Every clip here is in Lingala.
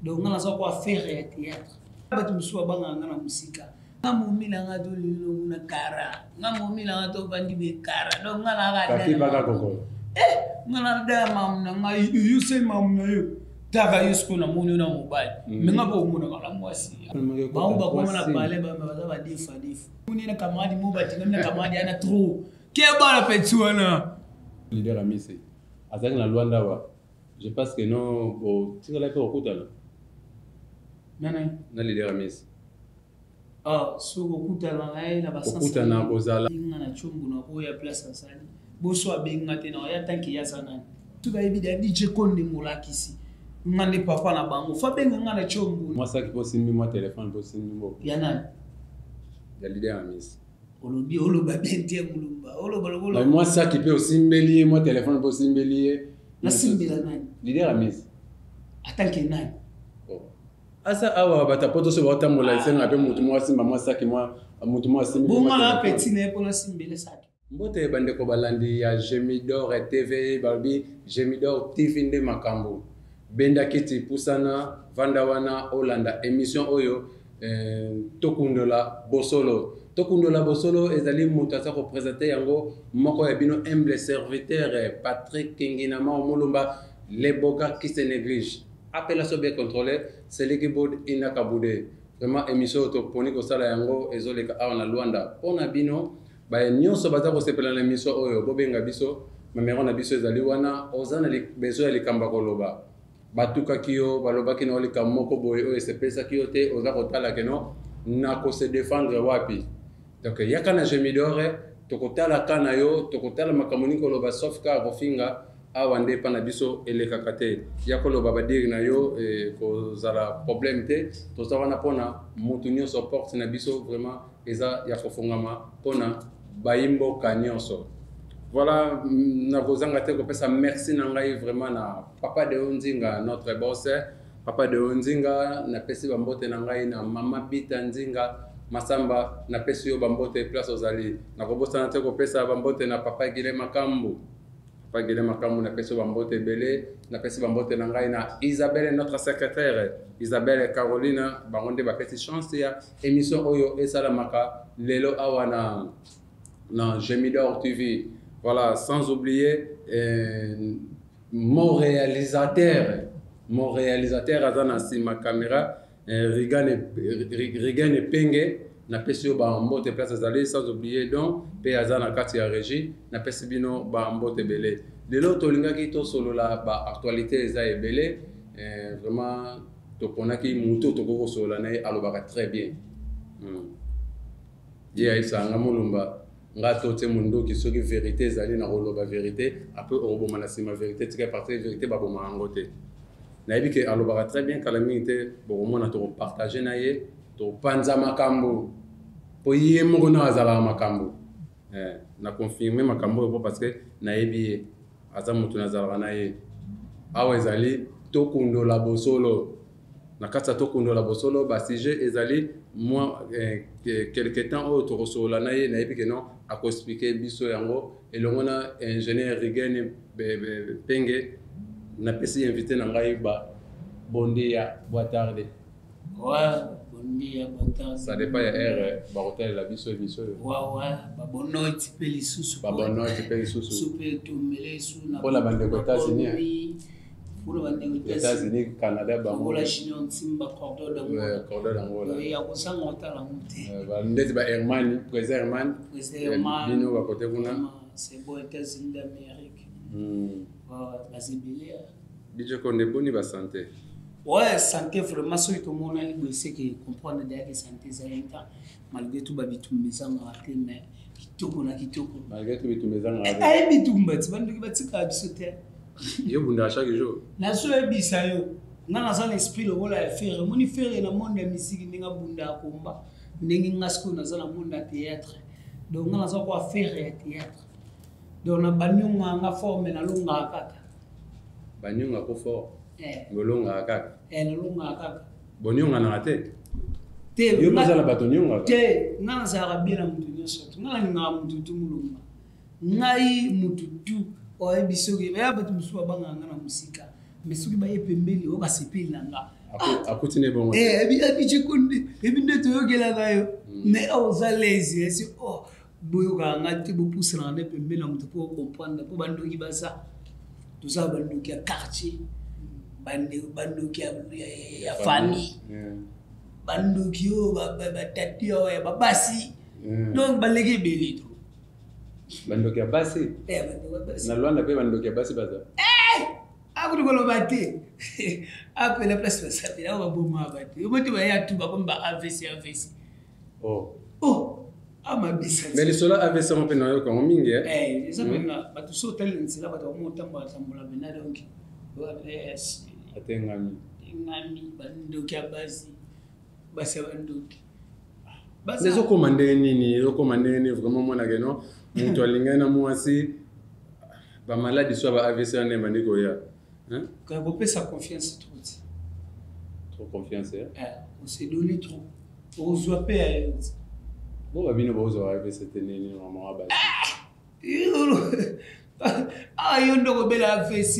donc on a ça quoi faire et théâtre ba tu musu banga ngana musika ngamu milanga to lilo na kara ngamu milanga to bandi be kara donc ngala ga kati baka koko ngala da mam na ngai you say mam na yo daga yusko na moni na mobile menga bo mona kala mwasi ba ba ko na pale ba ba difa moni na kamadi mo ba tinga na kamadi ana trop ke ba la petsuana leader amisi azali na Luanda wa je pense que non au tingala ko okutana na leader amisi so okutana na basansa okutana kozala na chungu na ko ya place asali boso abenga te na ya tanki ya sana tu ba evident DJ Konde molakisi ngande papa na bango fa benga ngana chungu moi ça qui peut simbi moi téléphone peut simbi mo ya nani ya leader amisi olobi oloba bentie mulumba oloba moi ça qui peut simbeli moi téléphone peut simbeli na simbela nani leader amisi atanki nani asa awa batapoto so batambola isenga pe mutu moi simba moi ça qui moi mutu moi simbi bon na petit ne pour la simbele ça mbote bande ko balandi ya Gemidor TV balbi Gemidor TV nde makambo benda kiti pusana vandawana Olanda émission oyo tokundola bosolo ezali mutasa ko présenter yango moko ya bino humble serviteur Patrick Kinginama Mulumba les boga qui se néglige appellation bien contrôlée c'est l'équipe inakabude vraiment émission to poni ko sala yango ezoleka awana Luanda ona bino ba nyonso baza ko sepela na émission oyo bobenga biso mamero na biso ezali wana ozana besoin ya likamba koloba batuka kiyo baloba kino lika moko boye oyo sepesa kiyo te oza kotala keno na ko se défendre wapi donc yaka na Gemidor tokotala kana yo tokotala makamoni koloba sauf ka kofinga awande pana biso elekaka te yakoloba badiri na yo kozala problème te toza wana pona mutu nyonso porte na biso vraiment eza ya kofungama pona bayimbo kanyonso. Voilà, nakozanga te kopesa merci na ngai vraiment na papa de Onzinga notre boss, papa de Onzinga na pesi bambote na ngai na mama Bita Nzinga Masamba na pesi yo bambote place ozali na kobosa na te kopesa bambote na papa Gile Makambu na pesi bambote belé na pesi bambote na ngai na Isabelle notre secrétaire Isabelle Carolina bangonde ba pesi chance ya émission oyo esalamaka lelo awana na Gemidor TV. Voilà, sans oublier mon réalisateur Azana Sima caméra, Rigane Penge, na pesio ba mbote place azali, sans oublier donc pe Azana kati ya régie, na pesibino ba mbote belé. De l'autre linga ki to solo la ba actualité eza ebelé, vraiment to ponaki muto to ko solo na alobaka très bien. Dia isa ngamulumba ngato te mundo ki soki vérité ezali na koloba vérité après oboma na sima vérité tika partir vérité baboma ngote na yebi ke alobaka très bien kala mingi bo mona to partager na ye to panza makambo po ye moko na azala makambo na confirmer makambo po parce que na yebi aza mutu na azala na ye awa ezali to kundola bosolo na kata to kundola bosolo ba sujet ezali moi quelque temps au torosola na ye na yebi ke non a ko expliquer biso yango elongona ingénieur Rigane Penge na pesi invité na ngai ba bondia boa tarde bondia boa tarde ça dépend ya air ba hotel la biso émission ba bonnoit pe lisusu super to melesu na pour la bande aux États-Unis pour les États-Unis, Canada, Bangola, Chine, Simba, Cordoba, d'Angola. Il y a aussi un hôtel en monté. Herman, président Bino, à côté de vous. C'est beau, États-Unis d'Amérique. DJ Konde, bonne santé. Ouais, santé, vraiment, ceux qui ont dit que comprendre déjà que santé, c'est un temps. Malgré tout, babitou maison à rater, mais kitoko. Malgré tout, babitou maison à rater. Aïe, bitou mbati, bandu qui bati ka bisoter. Yo bunda chaque jour na so ebisa yo ngana za l'esprit le vola faire moni faire na monde ya musique ndinga bunda komba ndingi ngasko na za na monde ya théâtre donc ngana za kwa faire ya théâtre donc na banyunga nga forme na lunga kaka banyunga ko fort ngolonga kaka na lunga kaka bonyunga na tête te yo za la batonyunga te ngana za rabira mutu nyoso ngana nga mutu tumulunga ngai mutu tu oye bisoki ya batu musuwa banga na musika mesuki ba yepembeli o basepeli nanga akutine bon ebi chikundi ebi ndeto yogela nayo mais oza lazy esi boyoka ngati bopusana ne pembe na mutu pour comprendre pour bandoki basa tout ça bandoki ya quartier bandoki ya famille bandoki yo batati yo ya babasi donc baleki beli trop bandoki ya basi na Luanda pe bandoki ya basi baza akuti koloba te apela place basapela ba boma bati oboti ba ya tuba komba AVC mais les sola AVC on peut na ko mingi ça maintenant ba tout so tel nsila ba to monta ba tambula bena donc AVC atengami bandoki ya basi bandoki basi zo commander nini vraiment mona que non mutu alingana mwasi ba maladi soit ba AVC ane mandiko ya quand vous payez sa confiance trop confiance on s'est donné trop on se doit payer bon ba bino bozo AVC teneni maman abasi yondo ko bela AVC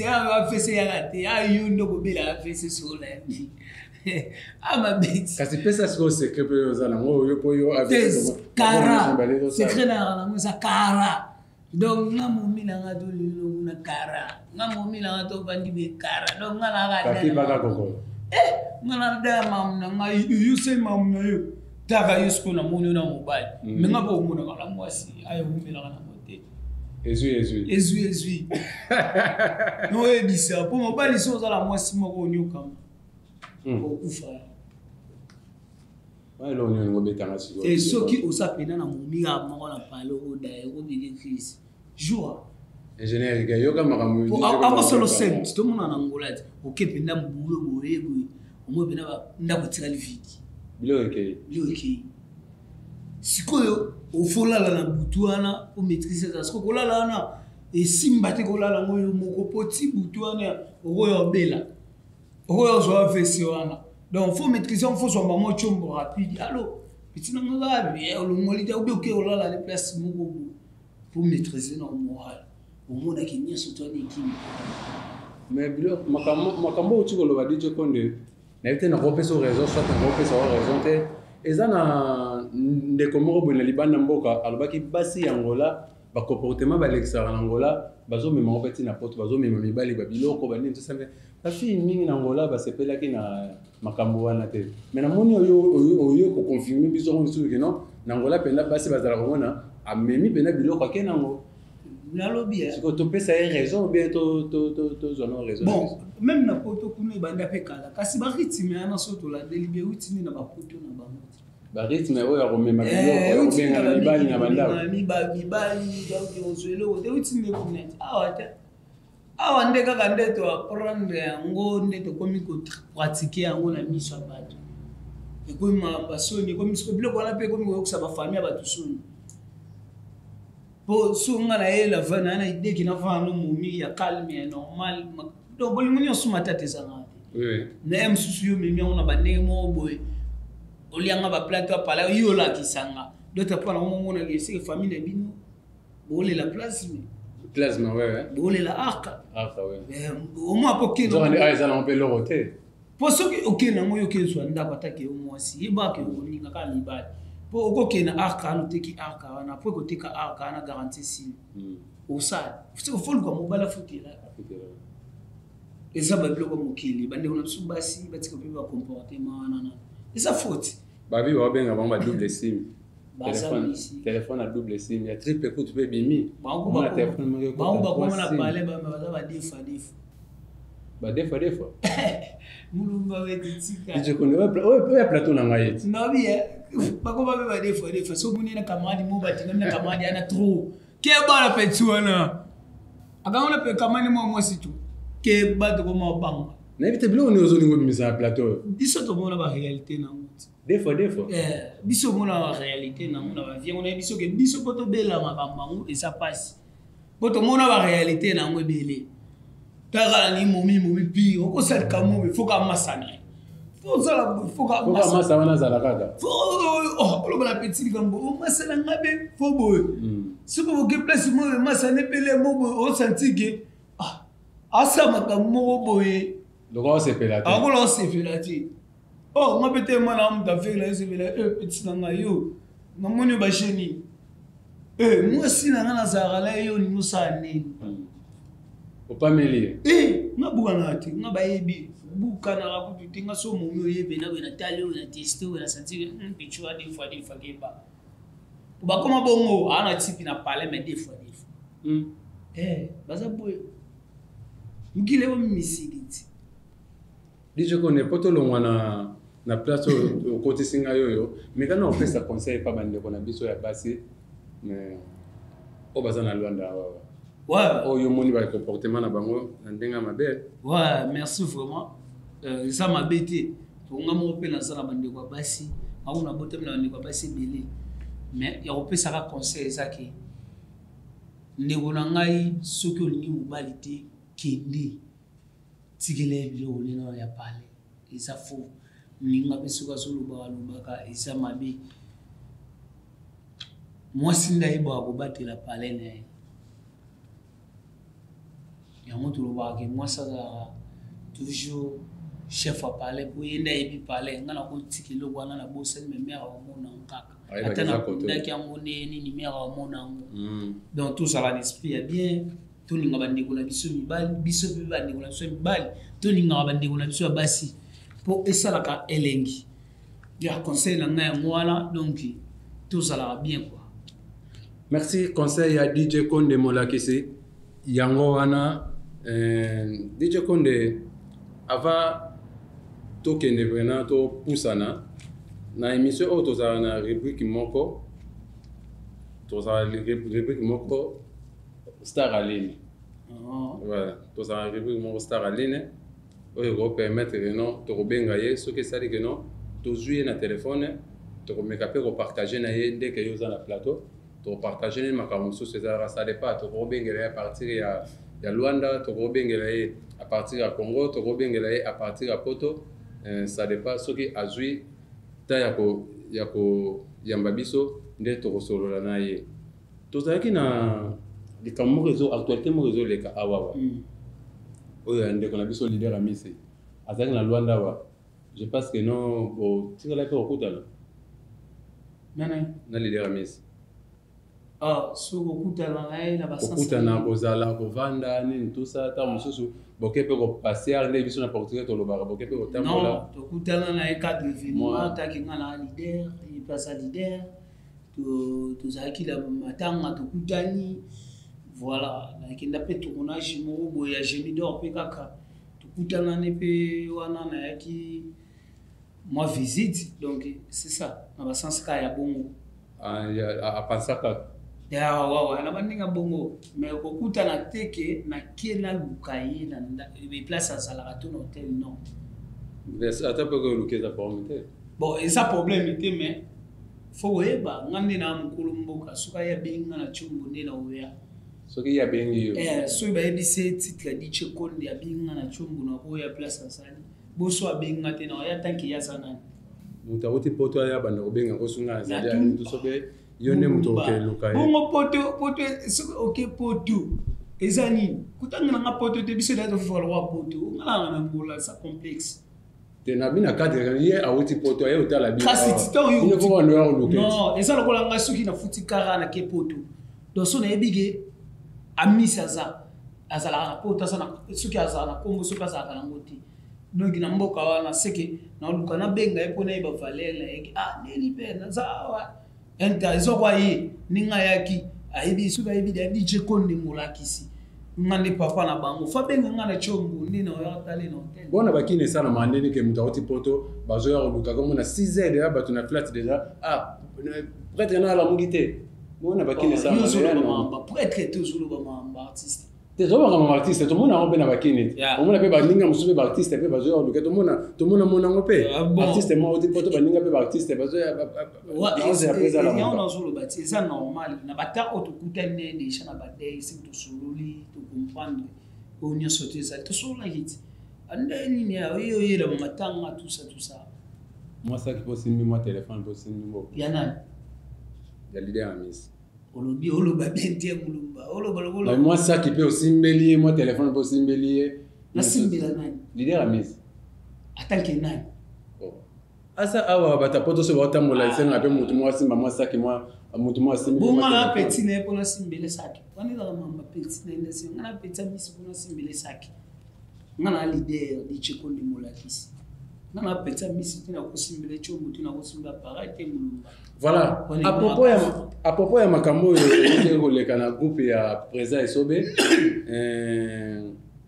ya gate yondo ko bela AVC sola mabiti kasi pesa siko secret pe yozana ngo yo po yo AVC kara secret na ngo sa kara donc ngamomi na ngato lilo na kara ngamomi na ngato bandi be kara donc ngala ga kati baka koko ngala da mam na ngai you say mam na yo taka yusko na moni na mobile me ngabo mona kala mwasi ayo humela na mote ezui no edisa po mobile so za la mwasi moko nyoka ko kufa lo nyo ngobe tanga siko et soki osapena na momi ga moko na palo oda ego bile crise joie ingénieur ga yoka makamu ako solo sent to mona na ngolati okependa mbulo borego omo bena ba ndako tikali vidi bilo ke sikoyo ofolala na butuana o maîtriser ça siko kolala na esimba te kolala ngoyo moko poti butuana oyo bela oyo zo AVC wana donc faut maîtriser faut so maman chombo rapide allo petit nango ga bien o ngoli ta obi ke olala les places moko pour maîtriser nos moral au monde qui n'y surtout ni kimi mais bilo makambo utuko lo badije konde na ite na repeso raison soit na repeso raison te ezana ndeko moko bona libanda mboka alobaki basi yangola ba comportement ba l'extra yangola bazo mema opeti na poto bazo mema mibali ba biloko ba nini tout la fille mingi nangola ba sepelaki na makambo wana te mais na moni oyo ko confirmer biso on sur que non nangola penda basi bazala komona amemi penda biloko akenango nalobi siko to pesa raison bien to zona raison bon même na poto kuna banda pe kala kasi ba rythme ana soto la délibé utini na ba poto na ba ba rythme oyo komema biloko oyo benga na libali na banda mibali donc ozwelo de utini kuna awa nde kaka nde to apprendre yango nde to komi ko pratiquer yango na miso abato ekomi mamba soni komi siko biloko wana pe komi ko kusaba famille abatu soni po sunga na ela vana na idée qui na vana no momi ya calme ya normal donc bolingo nyonso matata ezanga oui na msusu yo memi ona banenge mo boy olianga ba plateau pala yo la kisanga d'autres pas na mona que c'est famille bino bolé la place plasma ouais bolé la arca ouais au moins pour que on est à on peut le roter pour ce que OK na moyo ke so ndako atake au moins si ba ke olinga ka libali po OK na arca no teki arca wana po ko teka arca na garantie si au ça faut le comme mobile foot là et ça ba bloco mokili bande on a basi batika pe ba comportement nana et ça faute babi wa benga ba double sim téléphone à double sim il y a triple écoute pe bimi ba téléphone ba na parler ba defa mulumba wetika je connais ouais plateau na ngai non bien ba ko ba defa so muni na kamadi mo batinga na kamadi ana trop ke ba la petsuana akaona pe kamani mo situ ke ba to ko mo banga na vite bilo on ozo ningo misa plateau biso to mona ba réalité na des fois biso mona ba réalité na ba vie on a biso ke biso poto bela makambango et ça passe poto mona ba réalité na ngo belé tagala ni momi pi ko sel kamo faut ka masana faut ka masana za la kaka faut lo bala petit kambo masana ngabe faut boy si ko ke place mo masana pele mo o senti ke asa makambo boy Donc on s'est pelé. Ah, on s'est pelé. Oh, moi peut-être moi là, on t'a fait là, c'est pelé. Petit nanga yo, na moni ba cheni. Moi si nanga na zara yo ni musa nini. Faut pas mêler. Na buka na ati, na ba yebi. Buka na rakutu tinga so mo yo yebe na na tali na tester na sentir pichwa des fois keba. Ba koma bongo ana tipi na parler mais des fois. Baza boy. Mukile wa misigiti. DJ Konde poto longwa na place au côté singa yoyo, mais quand on fait ça conseil pas bande ko na biso ya basi mais o baza na Luanda. Ouais. Oh yo moni ba comportement na bango ndenga mabe. Ouais, merci vraiment. Ça m'a bêté. Pour nga mo pe na sala bande ko basi, ma una botem na bande ko basi belé. Mais ya ko pe ça conseil ça ki ndeko na ngai soki olingi mobali te kende tikele biloko nino ya pale eza fo ninga pe soki azolobaka eza mabe mwasi ndayeba kobatela pale na ye yango tolobaka ke mwasi azalaka toujours chef a pale po ye ndayebi pale nga na kotikele wana na bosani me mere omona kaka ata na kundaki yango neni ni mere omona yango donc tout ça l'esprit est bien tout ninga bandeko na biso mibali biso pe bandeko na biso mibali tout ninga bandeko na biso basi po esalaka elengi ya conseil na ngai ngwala donc tout ça la bien quoi. Merci conseil à DJ Konde Molakisi yango wana DJ Konde ava tokende vraiment to pusana na émission auto za na rubrique moko to za rubrique moko Star Aline. Voilà, to za rubrique moko Star Aline oyo go permettre non to robenga ye ce que ça dit que non to jouer na téléphone to meka pe ko partager na ye dès que yo za na plateau to partager ni makambo so ça dépend to robenga ya partir ya Luanda to robenga ye à partir ya Congo to robenga ye à partir ya Poto ça dépend ce qui a joué ta yako yambabiso nde to solola na ye to zaki na likambo réseau actualité mo réseau leka awawa oyo ande ko na biso leader amisi azaki na Luanda wa je pense que non bo tingala pe okutana na leader amisi so okutana na basansa okutana kozala kovanda nini tout ça ta mususu boke pe ko passer ne biso na portugais to lobaka boke pe ko tambola non to kutana na cadre événement ta kinga na leader il place à leader to zaki la matanga to kutani voilà na kinda pe tournage mo boya Gemidor pe kaka to kutana ne pe wana na yaki moi visite donc c'est ça na basansa ka ya bongo a pasaka ya wawa na bandinga bongo mais kokuta na teke na kena lukaye na place à Salaka ton hôtel non mais ata pe ko lukeza permettre bon et ça problème était mais faut eba ngande na mukulu mboka suka ya benga na chumbu ne na oya soki ya bengi yo so ba ebise titre DJ Konde ya benga na chumbu na oya place à Sali boso abenga te na ya tanki ya sana mutauti poto ya banda obenga ko sunga za ya ntu sobe yone muto ke lukaye bongo poto ok poto ezani kutanga na poto te biso da to follow poto ngala na mbola ça complexe te na bina cadre ye awuti poto ye utala bi kasi tito yo ne ko ndo ya lukaye non eza lokola nga suki na futi kara na ke poto donc so na ebige amisa za azala na poto sana suki azala na kombo suka za kana ngoti donc na mboka wana seke na luka na benga epona iba valela yeki neli pe na zawa enta izokwa yi ninga yaki aibi suka ibi da DJ Konde Molakisi ngande papa na bango fa benga ngana chombo ndina ya tali na hotel bona bakine sana mandeni ke mutauti poto bazo ya luka comme na 6h ya batu na flat déjà prêtre na la mungite bona bakine sana ba prêtre toujours ba artiste tezo ba kama artiste to mona ngope na bakine omona pe baninga musube ba artiste pe bazo ya luka to mona mona ngope artiste mo oti poto baninga pe ba artiste bazo ya ya on zo lo bati c'est normal na bata otokutane déjà na badai c'est to sololi to comprendre on y sauter ça to sola hit anda nini ya yo yela matanga tout ça moi ça qui possible moi téléphone possible mo yana ya leader amis oloba bente mulumba oloba moi ça qui peut aussi mbelier moi téléphone possible mbelier na simbela nani leader à Miss atanke nani asa awa batapoto so batambola isenga pe mutu mwa simba mwa saki mwa mutu mwa simba bonga na petit ne pona simbele saki wani la mamba petit ne ndesi ngana petit Miss pona simbele saki ngana leader di chikondi molakisi ngana petit Miss tina ko simbele chombo tina ko simba parate mulumba. Voilà, à propos ya makambo koleka na groupe ya Président Esobe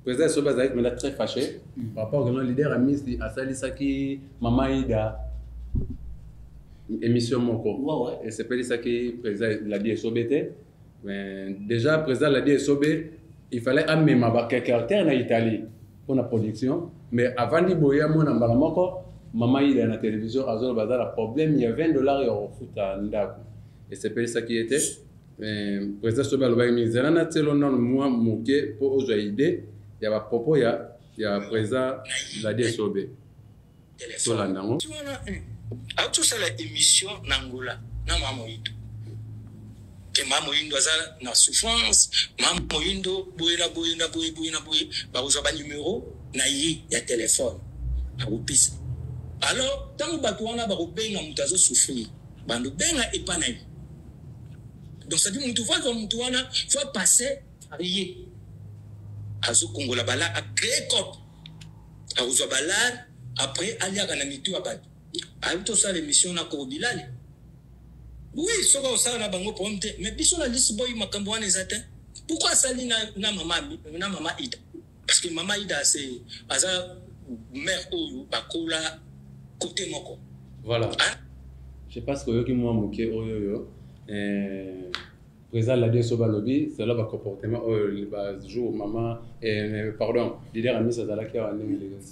Président Esobe azali mais là très fâché par rapport au leader à Miss asalisaki Mama Ida émission moko et c'est pas ça que Président l'a dit Esobe mais déjà Président l'a dit Esobe il fallait amener ma caractère en Italie pour la production mais avant de boyer mon embaramoko Mama Ida à la télévision, Azol Bazar, problème, il y a $20 et au foot à Ndaku. Et c'est pas ça qui était. Président Sobel Obaï Mizerana, c'est le nom de moi, Mouké, pour aujourd'hui idée. Il y a un propos, il y a président la DSOB. Sur la Nango. Tu vois, à tout ça, l'émission Nangola, Namamoïdo. Que Mamoïdo a na souffrance, Mamoïdo, Boïna, vous avez un numéro, il y a téléphone. À vous pisse. Alors, tant que Batouana va repayer un moutazo souffrir, bando benga et panaï. Donc, ça dit, Moutouana, faut passer à rien. Azo Kongola Bala a créé cop. A Ouzabala, après, Alia Ganamitu Abad. A tout ça, l'émission n'a qu'au Bilal. Oui, ça va au sein de Bango Ponte, mais bisous la liste boy Makambouane les atteint. Pourquoi ça lit na maman Ida? Parce que maman Ida, c'est Aza mère ou Bakola. Côté moko. Voilà. Je sais pas ce que moi moqué oyoyo. Président la DSOB lobby, c'est là le comportement jour maman pardon, leader a mis ça là qui a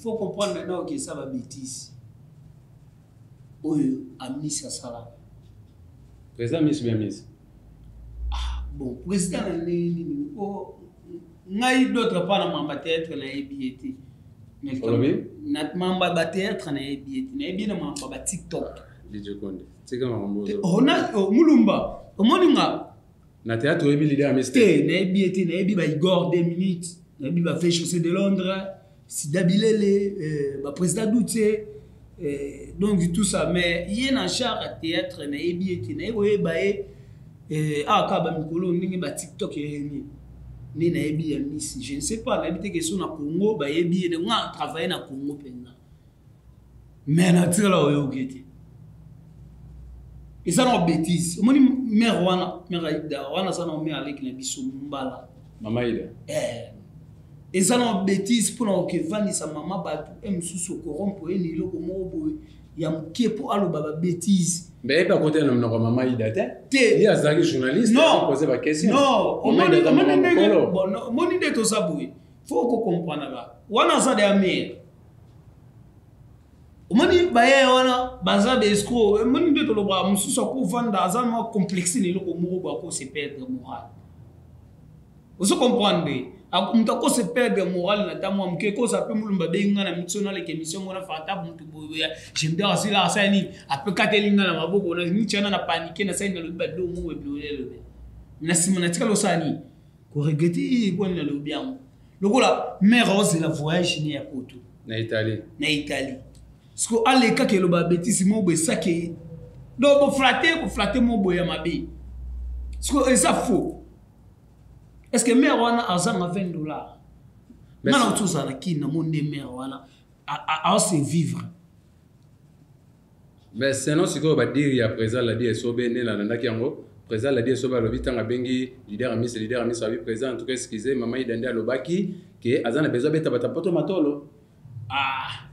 faut comprendre maintenant que ça va bêtise. Oyo a mis ça là. Président mis bien mis. Ah bon, président ngai d'autres pas na mamba théâtre la EBT. Nat mamba ba théâtre na ebi na mamba ba TikTok DJ Konde tika mambo ona mulumba omoninga na théâtre ebi leader à Mr na ebi ba Igor 2 minutes na ebi ba fait chaussée de Londres Sida Bilele ba président Douté donc tout ça mais il y a un char à théâtre na ebi na ebo ebae aka ba mikolo ningi ba TikTok ni na ebi ya Miss je ne sais pas l'habité que sur na Congo ba ebi ne nga travailler na Congo penga mais na tira oyo gete et ça non bêtise moni mère wana ça non mère avec na biso mbala Mama Ida et ça non bêtise pour na que vani sa maman ba msusu corrompo et ni loko mobo ya mkepo alo baba bêtise mais pas côté na Mama Ida te il y a des journalistes qui poser la question non moni de to saboué faut qu'on comprenne là wana ça de mère moni baye wana baza be escroc moni de to lo bra msusu ko vanda azama complexe ni loko mobo ko se perdre moral vous comprenez mutako se perdre moral na tamwa mkeko sa pe mulumba benga na mitso na leke émission ngona fata muntu boya j'aime bien asila asani ape katelinga na maboko na ni chana na paniquer na saina lo bado mu we blolelo na simona tika lo sani ko regretter ko na lo bien lokola mère rose la voyage ni ya koto na Italie parce que aleka ke lo ba bêtise mo be sake do bo flatter mo boya mabe parce que ça faux. Est-ce que mère wana azanga $20? Nana tout ça na ki na monde mère wana a se vivre. Mais sinon ce que va dire il y a présent la DSOB né la ndaki yango présent la DSOB lo bitanga bengi leader ami sa vie présent en tout cas excusez maman idande alobaki que azana besoin beta batapoto matolo. Ah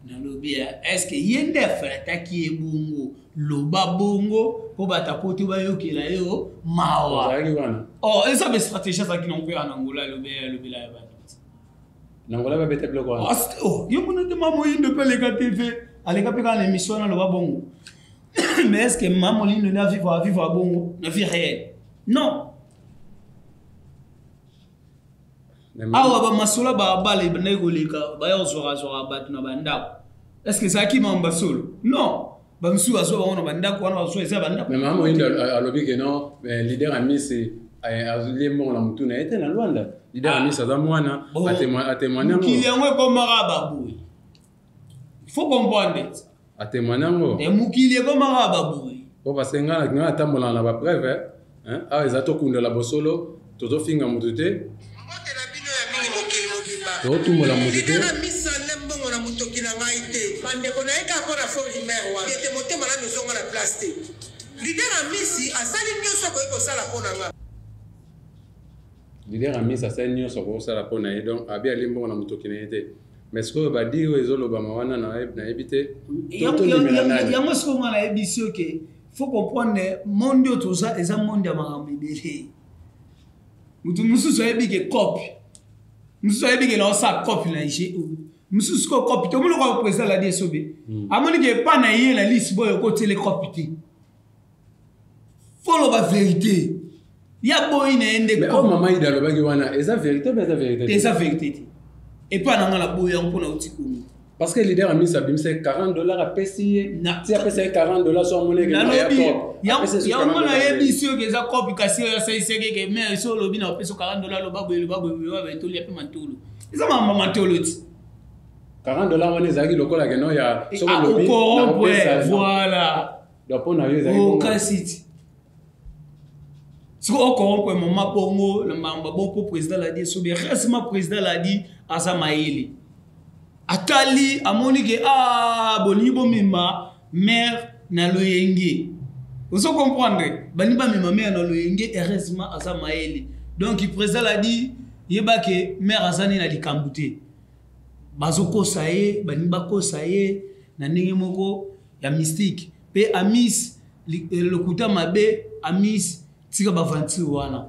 na lobia est-ce que yende frata ki ebungo loba bongo po batapoto ba yokela yo mawa. Oh, et ça, mes stratégies, ça qui n'ont pas en Angola, le Bila et Banit. N'Angola va être bloqué. Oh, il y a mon maman de pas les TV. Allez, quand on l'émission, on le voit bon. Mais est-ce que maman ne n'a vivre à bon, ne vit réel? Non. Ah, ouais, bah, masola, bah, les benégolika, bah, on sera battu na banda. Est-ce que ça qui m'a solo? Non. Mais maman a lobby que non, leader a mis azulie mbongo na mutu na ete na Luanda leader Amis aza mwana atémoigner ngo mukili yango ekomaka baboye faut comprendre atémoigner ngo et mukili ekomaka baboye po parce que nga atambola na ba preuve awa eza tokundela bosolo tozofinga mutu te totumbola mutu te na mutoki na ngai te bandeko na yeka ko na fo rimer wa ete motema na nozonga na place te leader Amisi asali nyonso ko ekosala mpona nga leader Amisi asali nyonso ko osala mpona ye donc abi ali mbongo na mutoki na ye te mais sikoyo badi oyo ezolobama wana nayebi te yango sikoyo nga nayebi si oke faut comprendre monde oyo toza eza monde ya makambo ebele mutu mosusu ayebi ke copie mosusu ayebi ke naosala copie na ige mosusu ko copie te omoni kwa président ladi esobe amoni ke epa na ye na lisi boyo okotele copie te faut loba vérité ya boyi na ye nde mais oyo mama ida alobaki wana eza vérité mpe eza vérité te eza vérité te epa na nga na boyi yango mpona otikomi parce que leader Amisi abimisa $40 apesi ye ti apesa ye $40 so amoneke yango nayebi si oyo eza copie kasi oyo asaisaki ke mais so olobi na opesa $40 loba boye batoli ape mantolo eza mama mantolo ti $40 wana ezalaki lokola keno ya voilà donc mpo na yo ezalaki okasi ti siko okorompwe mama bongo na mbamba bongo président ladi esobe resema président ladi aza mayele atali amoni ke bolingi bomema maire na loyenge ozo comprendre bani bamema maire na loyenge heureusement aza mayele donc président ladi yeba ke maire azani na likambu te bazokosa ye bani bakosa ye na ndenge moko ya mystique pe Amis lokuta mabe Amis tika bavanti wana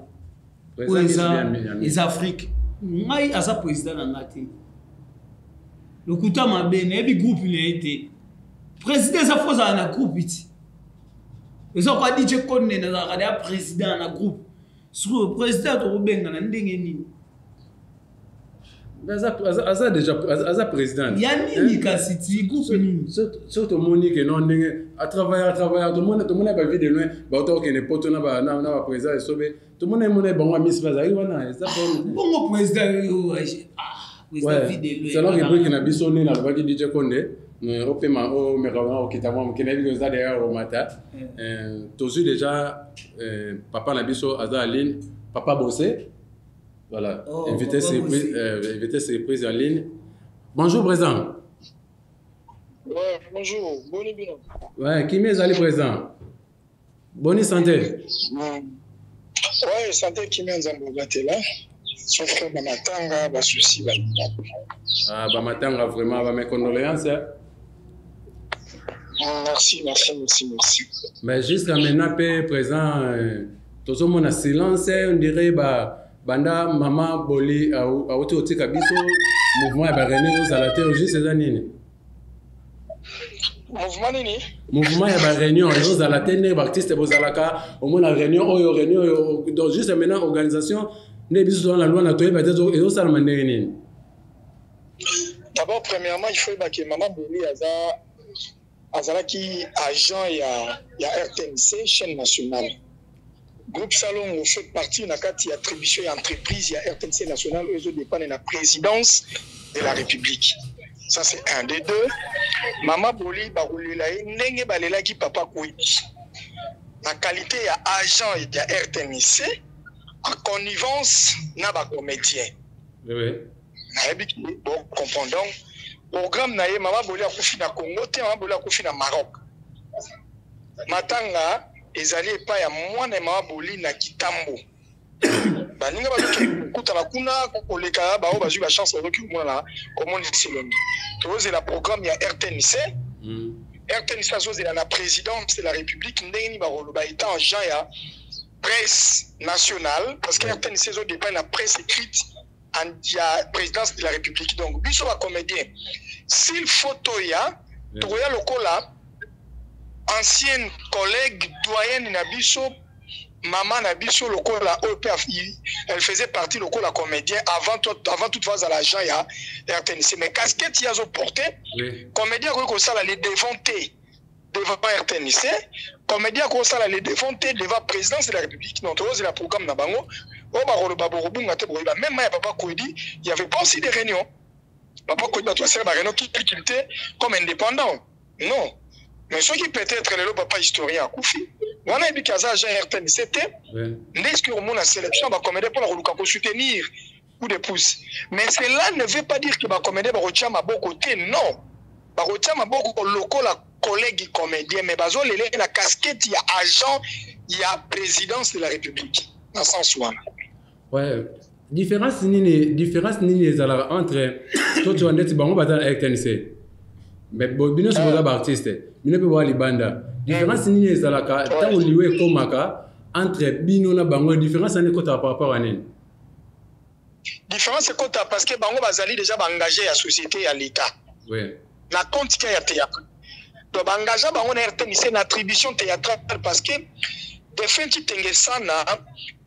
eza Afrique ngai aza président na ngati lokuta mabe na yebi groupe na ete président eza foza na groupe iti eza kwa DJ Konde na zakade ya président na groupe sur président to benga na ndenge nini aza président ya nini kasi ti groupe nini surtout monique non ndenge a travailler tout le monde ba vie de loin ba to ke ne poto na ba président esobe tout le monde mona bango Amisi bazali wana eza bongo président c'est alors que qui na biso ne na lobaki DJ Konde opema o merawa o kitamo mkina bi za derrière au matin tozu déjà papa na biso aza aline papa bossé voilà invité surprise en ligne bonjour président ouais bonjour boni bien ouais qui m'est allé présent bonne santé ouais santé qui m'est nzambo batela sauf que bamatanga ba souci ba bamatanga vraiment ba mes condoléances merci mais jusqu'à maintenant pe présent tozo mona silence on dirait banda mama boli auti otika biso mouvement ya ba réunion ozala te juste eza nini mouvement ya ba réunion ozala te ne ba artiste bozalaka omona réunion oyo donc juste maintenant organisation ne biso na loi na toyeba te ezosalama ndenge nini. D'abord premièrement il faut que maman boli azalaki agent ya RTNC chaîne nationale. Groupe Salon fait partie de la attribution et entreprise, il y a RTNC national, eux dépendent de la présidence de la République. Ça c'est un des deux. Maman Boli Baroululaï, Nenge Balelaki Papa Kouiti. La qualité y a agent et y a RTNC, en connivence, n'a pas comédien. Oui. Bon, comprenons. Programme naïe, Maman Boli a couché na Congo, Maman Boli a couché na Maroc. Matanga. Ezali epai ya mwana mama boli na kitambo baninga bakutana kuna koleka bao bazwi ba chance ozoki komona komona silongi tozela programme ya RTNC RTNC azozela na présidence de la République ndenge ni bakoloba état en genre ya presse nationale parce que RTNC zo dépend la presse écrite en ya présidence de la République donc biso ba comédien s'il photo ya toya lokola ancienne collègue doyenne Nabiso, maman Nabiso, elle faisait partie de la comédien avant toute phase à l'agent et RTNC. Mais casquette, il y a porté, comédien, ça les devant RTNC, comédien comme ça, les défendait devant la présidence de la République. Non, c'est le programme Nabango. Même Papa Koudi, il n'y avait pas aussi des réunions. Papa Koudi, tu as fait des réunions qui étaient comme indépendants. Non. Mais ceux qui peut-être le papa historien à Koufi, on a dit qu'il y a un RTNC, c'était, n'est-ce que la sélection va commander pour la soutenir ou des pouces. Mais cela ne veut pas dire que va commander va retirer ma beau côté, non. Va retirer ma beau local la collègue comédien, mais bazo la casquette, il y a agent, il y a présidence de la République. Dans ce sens là. Ouais. Différence ni ezala entre toi tu en es bango batana RTNC. Mais bino so ba artiste. Bino pe ba libanda. Différence ni ezala ka tango liwe komaka entre bino na bango différence ani kota par rapport à nini. Différence c'est kota parce que bango bazali déjà engagé à société à l'état. Oui. Na compte qu'il y a théâtre. Donc engagé bango na RTNC na attribution théâtrale parce que de fin qui tengesana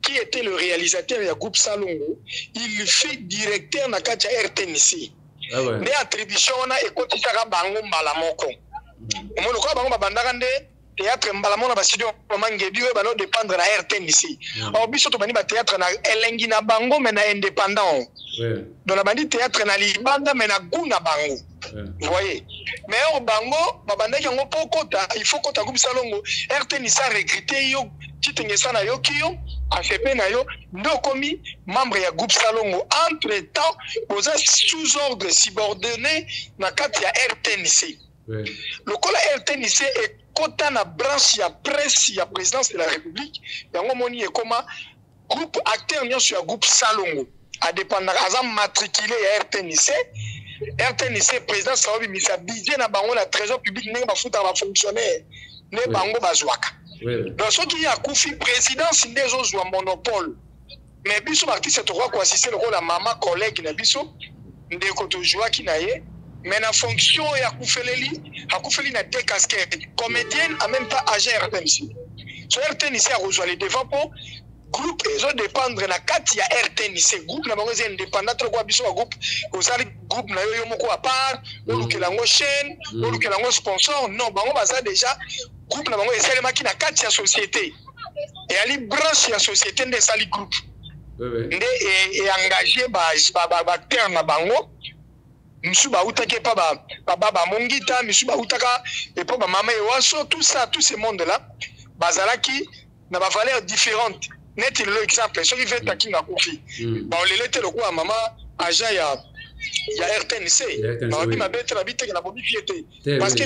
qui était le réalisateur du groupe Salongo, il fait directeur na kati ya RTNC. Ah ouais. Mais attribution na ekotisa bango malamoko. Omo ko bango babandaka nde théâtre mbalamona ba studio mangebi we bano dépendre na RTNC. Or biso to bani ba théâtre na elengi na bango mais na indépendant. Ouais. Donc la bandi théâtre na libanda mais na guna bango. Vous voyez. Mais au bango babandaki ngo pokota, il faut kota groupe Salongo. RTNC a recruté yo kitengesa na yo kiyo ACP na yo ndo komi membre ya groupe Salongo. Entre temps aux sous ordre subordonné na kati ya RTNC. Ouais. Le col RTNC est kota na branche ya presse ya présidence de la République yango moni e koma groupe acteur nyonso ya groupe Salongo a dépendre azam matriculé ya RTNC. RTNC président saobi misa budget na bango la trésor public ndenge ba futa ba fonctionnaire ne bango bazwaka. Donc ce qui a Koufi présidence des autres monopole. Mais biso artiste to quoi assister le rôle la maman collègue na biso ndeko to joie ki na ye mais na fonction ya Koufeli na deux casquettes comédienne en même temps agent RTNC. So RTNC a rejoint les devant pour groupe ils ont dépendre na kati ya RTNC groupe na bango indépendant to quoi biso groupe osali groupe na yo moko à part ou que la chaîne ou que la sponsor non bango baza déjà groupe na bango esalema ki na kati ya société et ali branche ya société nde sali groupe nde et engagé ba acteur na bango misu ba utake pa ba mongita misu ba utaka et pa ba mama ewaso tout ça tout ce monde là bazalaki na ba valeur différente net le exemple ce qui fait taki na Koufi ba on lelete le quoi maman agent il y a RTNC. Parce que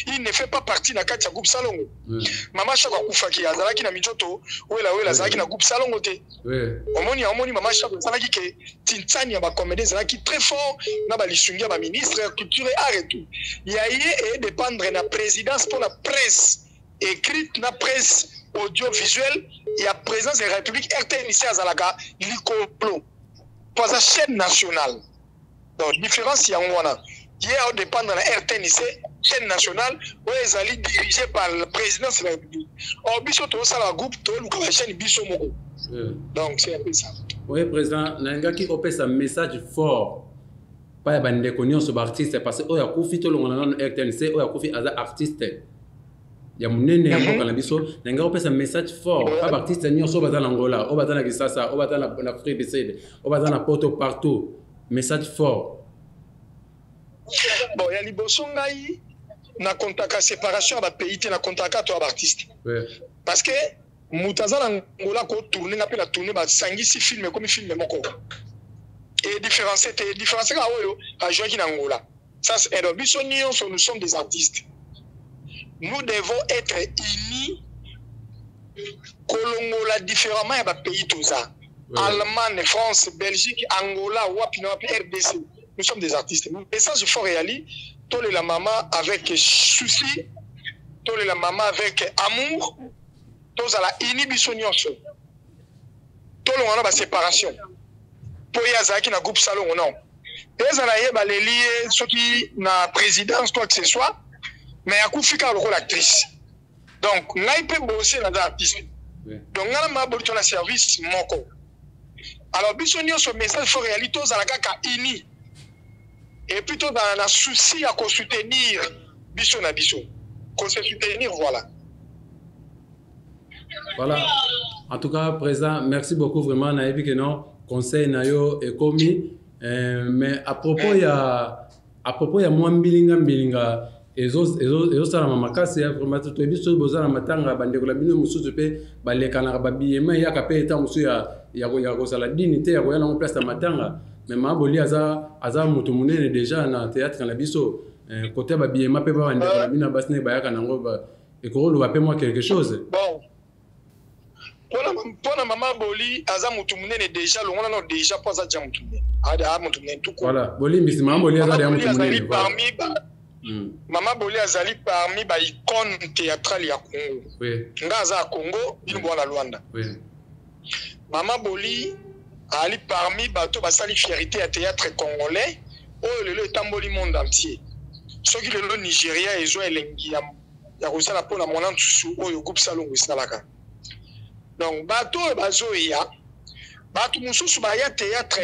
il ne fait pas partie de la carte groupe Salongo. Maman chaque fois qu'il y a Zalaki na Michoto, ou la Zalaki na groupe Salongo te. Omoni maman chaque Zalaki que Tintani a comédie Zalaki très fort, na ba lisungia ba ministre culture et art et tout. Il y a et dépendre de la présidence pour la presse écrite, la presse audiovisuelle, il y a présence de la République RTNC à Zalaka, l'icoplo. Pour la chaîne nationale. Donc, différence, il y a un qui est dépendant de la RTNC, chaîne nationale, où elle est dirigée par le président de la République. Or, Bisso, tout ça, le groupe, tout le chaîne Bisso Moko. Donc, c'est un peu ça. Oui, président, Nanga qui opère un message fort. Pas de déconner sur l'artiste, parce que, oh, il y a Koufi, tout le monde dans RTNC, oh, il y a Koufi, as artiste. Il y a mon nez à Bisso, Nanga opère un message fort. Pas d'artiste, ni au Sobadan Angola, au Badan Gisasa, au Badan Afrique du Sud, au Badan Porto partout. Message fort. Bon, il y a Libosongaï, na contact séparation avec pays, na contact toi artiste. Parce que Moutazan Angola ko tourner na pe la tourner ba sangi si film comme film moko. Et différencier ka oyo a jouer qui Angola. Ça c'est un bisonion, nous sommes des artistes. Nous devons être unis. Kolongola différemment il y a pays tout ça. Allemagne, France, Belgique, Angola, Wapina, RDC. Nous sommes des artistes. Et ça, je fais réaliser. Tous les la maman avec souci, tous les la maman avec amour, tous à la inhibition. Tous les on a séparation. Pour y avoir qui na groupe salon ou non. Les alliés les liés ceux qui na présidence quoi que ce soit, mais à coup fika le rôle actrice. Donc, n'a pas bosser dans l'artiste. Donc, on a ma bonne service moko. Alors, bisonio ce message faut réalité aux à la kaka ini. Et plutôt dans un souci à soutenir biso na biso qu'on se soutenir voilà. Voilà. En tout cas, président, merci beaucoup vraiment naïbi que non conseil nayo et commis mais à propos ya moi mbilinga ezo sala makasi ya vraiment to biso bozana matanga bandeko la bino mususu pe balekana ba biyema ya ka pe eta musu ya ko sala dignité ya ko yana en place ta matanga mais maboli aza mutu munene déjà na théâtre na biso côté ba biyema pe ba bandeko la bino basne ba ya kana ngo ba et ko lo pe moi quelque chose. Bon. Pour la maman Boli, Aza Moutoumene déjà, le monde déjà pas à Djamoutoumene. Moutoumene tout court. Voilà, Boli, mais maman Boli Azali Moutoumene. Maman Boli Azali parmi les icônes théâtrales à Congo. Oui. Ngaza à Congo, il boit la Luanda. Oui. Maman Boli Ali parmi bateau basali fierté à théâtre congolais. Oh le tamboli monde entier. Ceux qui le Nigeria et Zoé Lengia. Il y a aussi la peau à mon sous oh le groupe Salon Wisnalaka. Donc, bateau et bazoya, bateau moussou baya théâtre,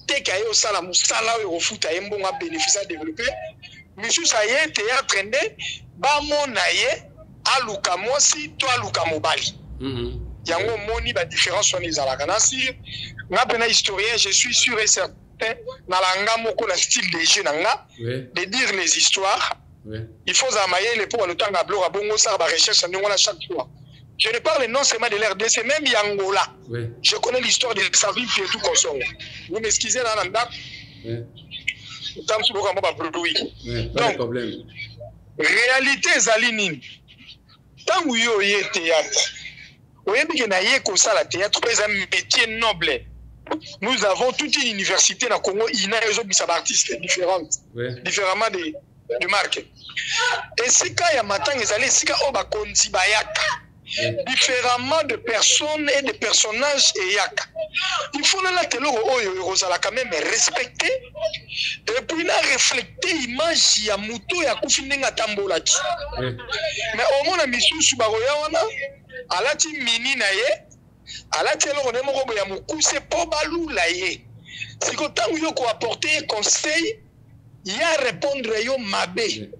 te kayo sala musala au foot à un bon bénéfice à développer. Monsieur Saye théâtre ndé, ba monaye, aluka mosi, toi aluka mobali. Yango moni ba différence sur les alakanasi. Nga pena historien, je suis sûr et certain, na langa moko la style des jeux nanga, de dire les histoires. Il faut zamayer les pour le temps à blora bongo ça ba recherche à nous chaque fois. Je ne parle non seulement de l'RDC, même Yangola. Oui. Je connais l'histoire de sa vie et tout comme ça. Vous m'excusez là, Nanda. Oui. Donc, réalité Zalinine. Tant que vous avez théâtre, vous avez bien que théâtre est un métier noble. Nous avons toute une université dans le Congo, il y a des artistes différentes, différemment de marques. Et c'est quand il y a matin, ils allaient, c'est quand on va différemment de personnes et de personnages et yak. Il faut la télé quand même respecter et puis la refléter l'image ya muto ya kufinenga tambola. Mais au moins la mission subaroya wana alati mini na ye alati lo ne moko ya mukuse po balula ye. Si ko tangu yo ko apporter conseil ya répondre yo mabe.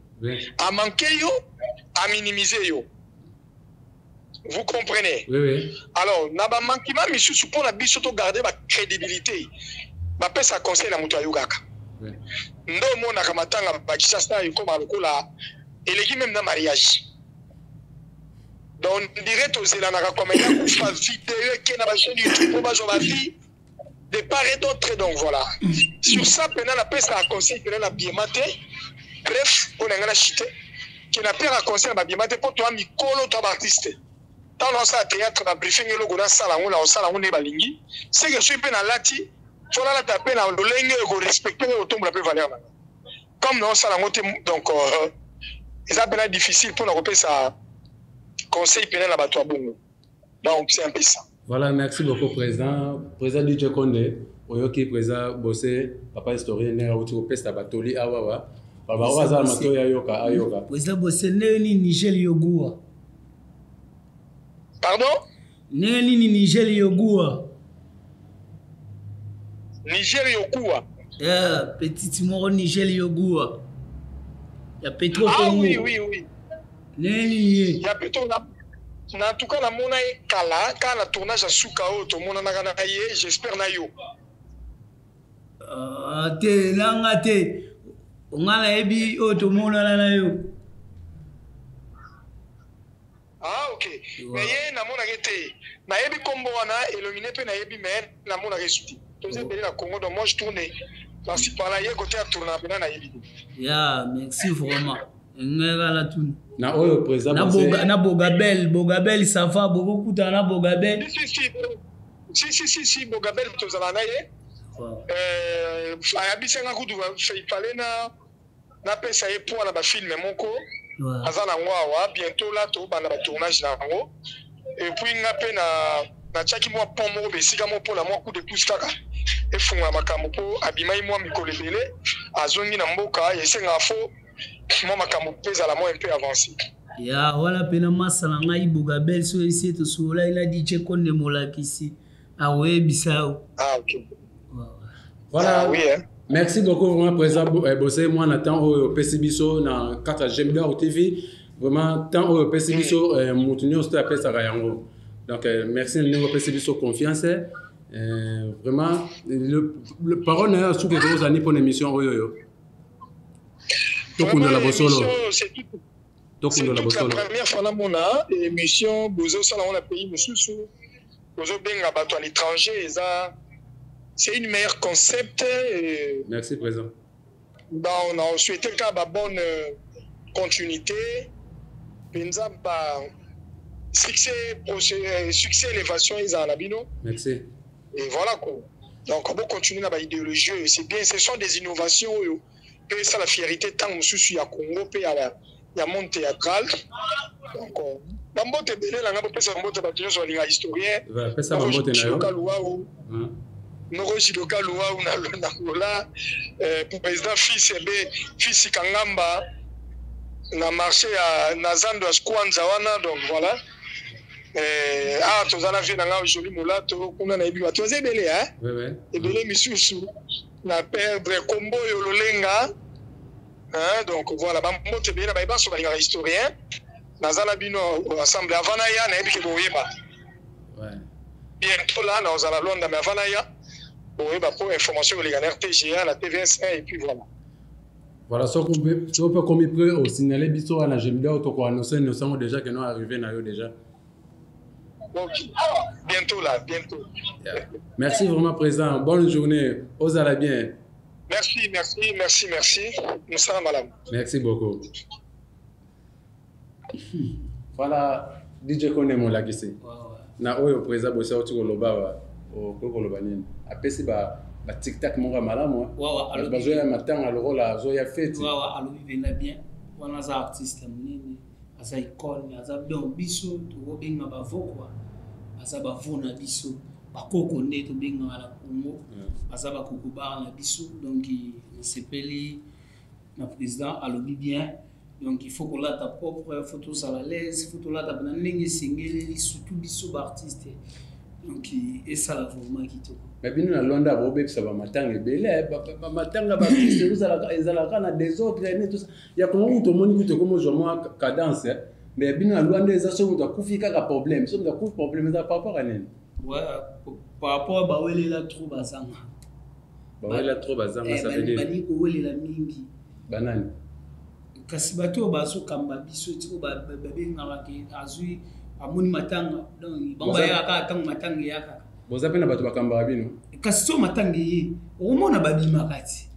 A manquer yo, a minimiser yo. Vous comprenez? Oui, oui. Alors, naba mankima misu pour la biso to garder ma crédibilité. Ba pesa conseil na mutu ayugaka. Oui. Ndo mona kamatanga ba kisasa yuko malukola eleki même na mariage. Donc on dirait to zelana ka comme ya kufa vidéo qui na ba chaîne YouTube pour ba joba vie de part et d'autre donc voilà. Sur ça pena la pesa conseil pena na biemate. Bref, on a ngala chité qui n'a pas conseil ba biemate pour toi mikolo to artiste. Tant dans ça théâtre na briefing le gona sala on la sala on est balingi c'est que je suis peine lati faut la taper na lolenge ko respecter le tombe la plus valeur comme non sala on donc ça peine difficile pour nous repérer ça conseil peine la bateau bongo donc c'est un peu ça. Voilà, merci beaucoup président DJ Condé oyoki président bossé papa historien na uti opesa batoli awawa baba waza mato ya ayoka président bossé ni Niger yogua. Pardon? Nini Niger yogua. Niger yogua. Yeah, petit moro Niger yogua. Ya Petro Congo. Ah oui. Nini. Ya Petro na tout cas na mona kala kana tournage à Sukao to mona na ye j'espère na yo. Te langa te. Ngala ebi o to mona na yo. Ah ok. Mais yé na mona gete na yebi kombo wana éliminé pe na yebi mais na mona resuti. Toze beli na Congo donc moi je tourne principal là yé côté à tourner na yebi. Yeah, merci vraiment. Ngela la tout. Na oyo président na Bogabel ça va beaucoup kuta na Bogabel. Si Bogabel tozala na ye. Ayabisenga kudu il fallait na pesa ye pour na ba film moko. Azana ngwa bientôt là to bana ba tournage na ngo et puis ngape na chaki moi pont moko besika mo pour la moi coup de pouce kaka e funga makambo po abimai moi mikolebele azongi na mboka yesenga fo moi makambo pesa la moi un peu avancé ya wala pena masala ngai Bogabel so essayer to sola ila DJ Condé molakisi awe bisao. Ah ok. Voilà. Ah, oui hein. Merci beaucoup, vraiment, président Bossé. Moi, on attend au PCBiso dans 4 Gemidor TV. Vraiment, tant au PCBiso, Moutounio, c'est appelé Sarayango. Donc, merci de PCBiso confiance. Vraiment, le parole est sous quelques années pour l'émission. C'est toute la première fois dans mon émission, Bozo Salon, on a payé monsieur sous Bozo Benga Bato à l'étranger. C'est une meilleure concept. Merci, président. On a souhaité qu'il y ait une bonne continuité. Succès, élévation, ils en ont. Merci. Et voilà quoi. Donc, on peut continuer dans l'idéologie. C'est bien, ce sont des innovations. Et ça, la fierté, tant que je suis à Congo, il y a monde théâtral. Donc, on va te donner la historien. Norojidoka Loa ou Nakola, président fils Kangamba, na marché à Nazando à Skwanzawana, donc voilà. Tu as vu dans la jolie moulato, on a eu à toi, c'est belé, hein? Oui. Et belé, Missoussou, na perdre combo Yololenga. Donc voilà, je suis bien, je suis un historien. Nazala Bino, ensemble, avant Naya, na Ebike Boyeba. Bientôt là, nous allons à Londres, mais avant Naya. Pour information sur les RTGA, la TVS1 et puis voilà. Voilà, ce qu'on peut comme au signaler biso à la Gemidor, tu as annoncé, nous sommes déjà que nous arrivons là déjà. Ok, bientôt là, bientôt. Yeah. Merci vraiment, président. Bonne journée. Aux allez bien. Merci. Nous sommes madame. Merci beaucoup. Voilà, DJ Kone Molagisi. Na oyo président Bossa Otugoloba. Apesi ba TikTok monga malamu alors bazoya matanga lokola zoya fête wawa alobibela bien wana za artiste munene asa icône asa bien biso to benga bavokwa asa bavona biso bakoko nde to benga na Congo asa bakoko ba na biso donc sepeli na président alobi bien donc il faut qu'on la ta propre photo ça la l'aise photo la ta ndenge singeli surtout biso ba artiste. Donc, et ça la vraiment qui te. Mais bien nous allons d'abord bébé ça va matanga belé matanga ba artiste nous allons na des autres et tout ça il y a comment tout le monde qui te comme moi cadence mais bien nous allons des actions où kufika ka problème so ku problème ça par rapport à nini ouais par rapport ba wele la trop bazanga ça veut dire bani ko wele la mingi banani kasi bato baso kamba biso tiko ba benga ke azui amoni matanga donc bamba ya ka tangu matanga ya ka boza pena bato bakamba bino kasi so matanga yi omona babima kati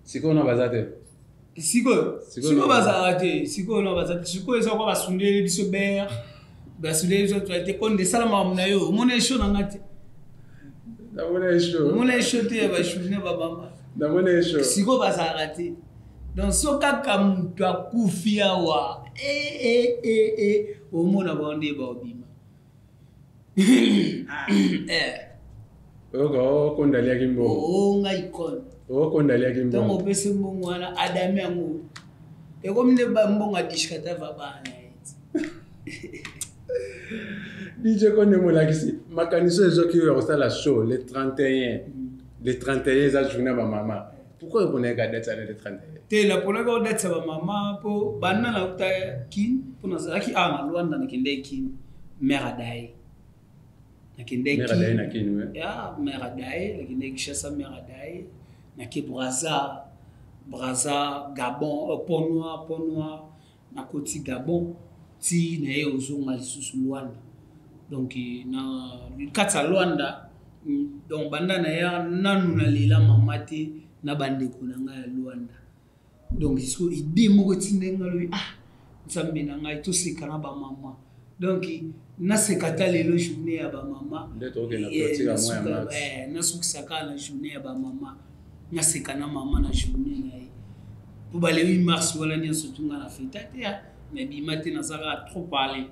siko na bazate siko bazate siko na bazate siko eso ko basundele biso ber basundele biso traité kon de salama mona yo omona esho na ngati mona esho te ba shune babamba na mona esho siko bazate donc so kaka mutu akufia wa omona bande ba obima kondalia kimbo nga icon kondalia kimbo donc opese mbongo wana adami yango ekomine ba mbongo adishikata va bana DJ Kone Molagisi makaniso ezoki yo kosala show le 31 za journée ba mama pourquoi vous prenez la date le 31 te la pona ka date sa ba mama po banna la uta kin pona za ki na Luanda na kende kin meradai na kende kin meradai na kin ya meradai la kende kishasa meradai na ki Braza Gabon Ponnois na koti Gabon ti na ye ozonga lisusu Luanda donc na katsa Luanda donc banda na ya nanu na lela mamate na bandeko na nga ya Luanda donc isko idée moko tindenga lo nzambe na ngai to sekana ba mama donc na sekata lelo journée ya ba mama ndeto ke na pratika moya na sukisaka na journée ya ba mama na sekana mama na journée na ye pour ba le 8 mars wala ni sotunga na fête ya mais bi matin na saka trop parler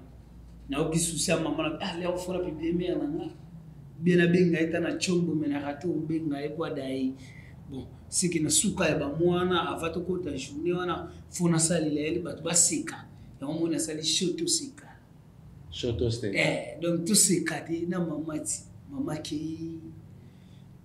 na oki souci ya mama na le ofora publier mais na nga bien na benga eta na chombo mena rato benga e kwa dai bon c'est que na suka ya ba mwana avato kota journée wana fona salila ele batu baseka ya mona sali shoto seka shoto seka donc tout seka te na mama ke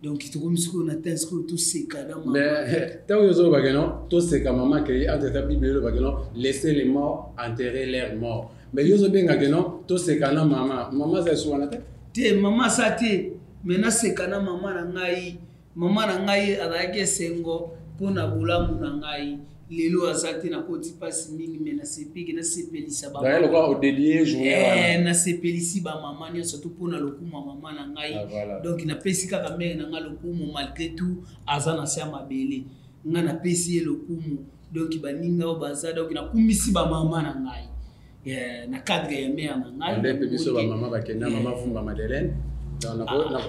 donc tokomi sikoyo na temps sikoyo toseka na mama. Mais ntango ozoloba non toseka mama ke entre bible eloba non laisser les morts enterrer leurs morts mais yo ozobengaka non toseka na mama azali suwana te mama sa te me naseka na mama na ngai azalaki esengo mpona bolamu na ngai lelo aza te nakoti mpasi mingi me nasepelisa nasepelisi bamama nyonso to mpona lokumu ya mama na ngai donc napesi kaka mere na ngai lokumu malgré tout aza na se ya mabele ngai napesi ye lokumu donc baninga oyo baza donc nakumisi bamama na ngai na cadre ya mere na ngai mpe biso bamama bakenda mama vumba Madeleine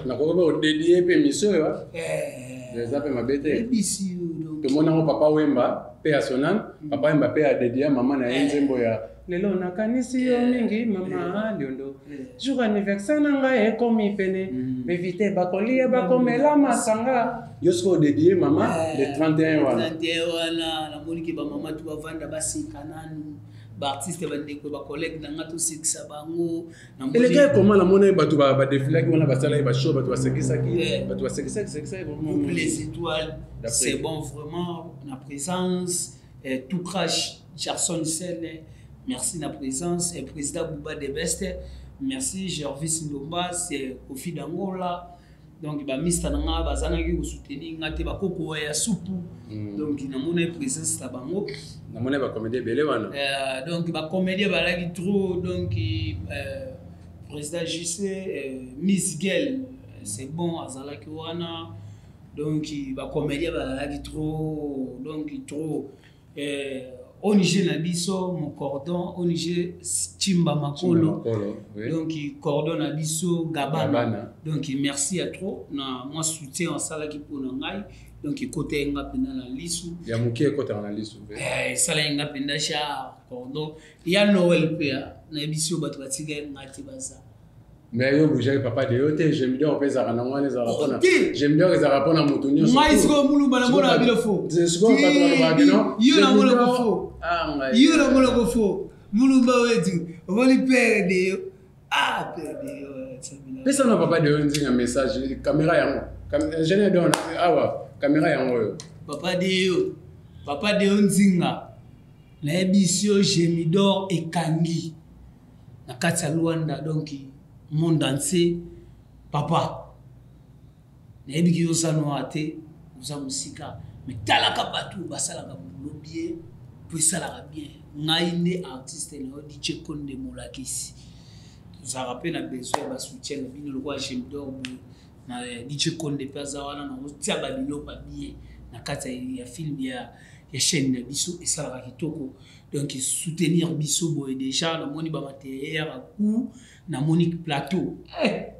nakokoba odedie mpe miso oyo eza mpe mabe te tomonango papa wemba pe ya sonan papa wemba pe ya dedia mama na ye nzembo ya lelo nakanisi yo mingi mama liondo jour anniversaire na ngai ekomi pene bevite bakolia bakomela masanga yo siko odedie mama le 31 wana namoniki bamama tu bavanda baseka nanu baartiste bandeko bacollègue nanga tosekisa bango eleka ekoma namona bato badefilaki wana basalaki bashow bato basekisaki pour les étoiles c'est bon vraiment na présence tout crash Gerson Sele merci na présence et président Bouba de Best merci Gervis Ndomba c'est Kofi Dangola donc bamista nanga bazanaki kosoutenir nga te bakoko ya supu donc namona présence ta bango namona bacomédie ebele wana donc bacomédie balaki trop donc président JC Miss Girl c'est bon azalaki wana donc bacomédie balaki trop donc trop ONG na biso mon cordon ONG Chimba Makolo donc cordon na biso Gabana donc merci à trop na moi soutien en sala ki pona ngai donc côté nga pena na lisu ya mukie côté na lisu sala nga penda cha cordon ya Noël pea na biso bato batika ngati baza mais yo bouger papa de yote j'aime bien opeza kana ngwane za rapona j'aime bien za rapona mutunyo so mais ko mulu bana mona bilo fo c'est quoi bato na bageno yo na mona ko fo iyo na mona ko fo mulumba wetu voli perde yo perde yo pesa na papa de yo nzinga message caméra yango je ne donne caméra yango yo papa de yo nzinga na ebisio Gemidor ekangi na kati ya Luanda donc monde entier papa na ebiki yo sano ate uza musika mais talaka batu basalaka bien pour salaka bien ngai nde artiste na DJ Konde Molakisi ça rappelle na besoin ba soutien na bino lokwa Gemidor na DJ Konde pesa wana na otia ba bilopa bien na kati ya film ya chaîne na biso et salaka kitoko donc soutenir biso boy déjà na moni ba matériel à coup na monique plateau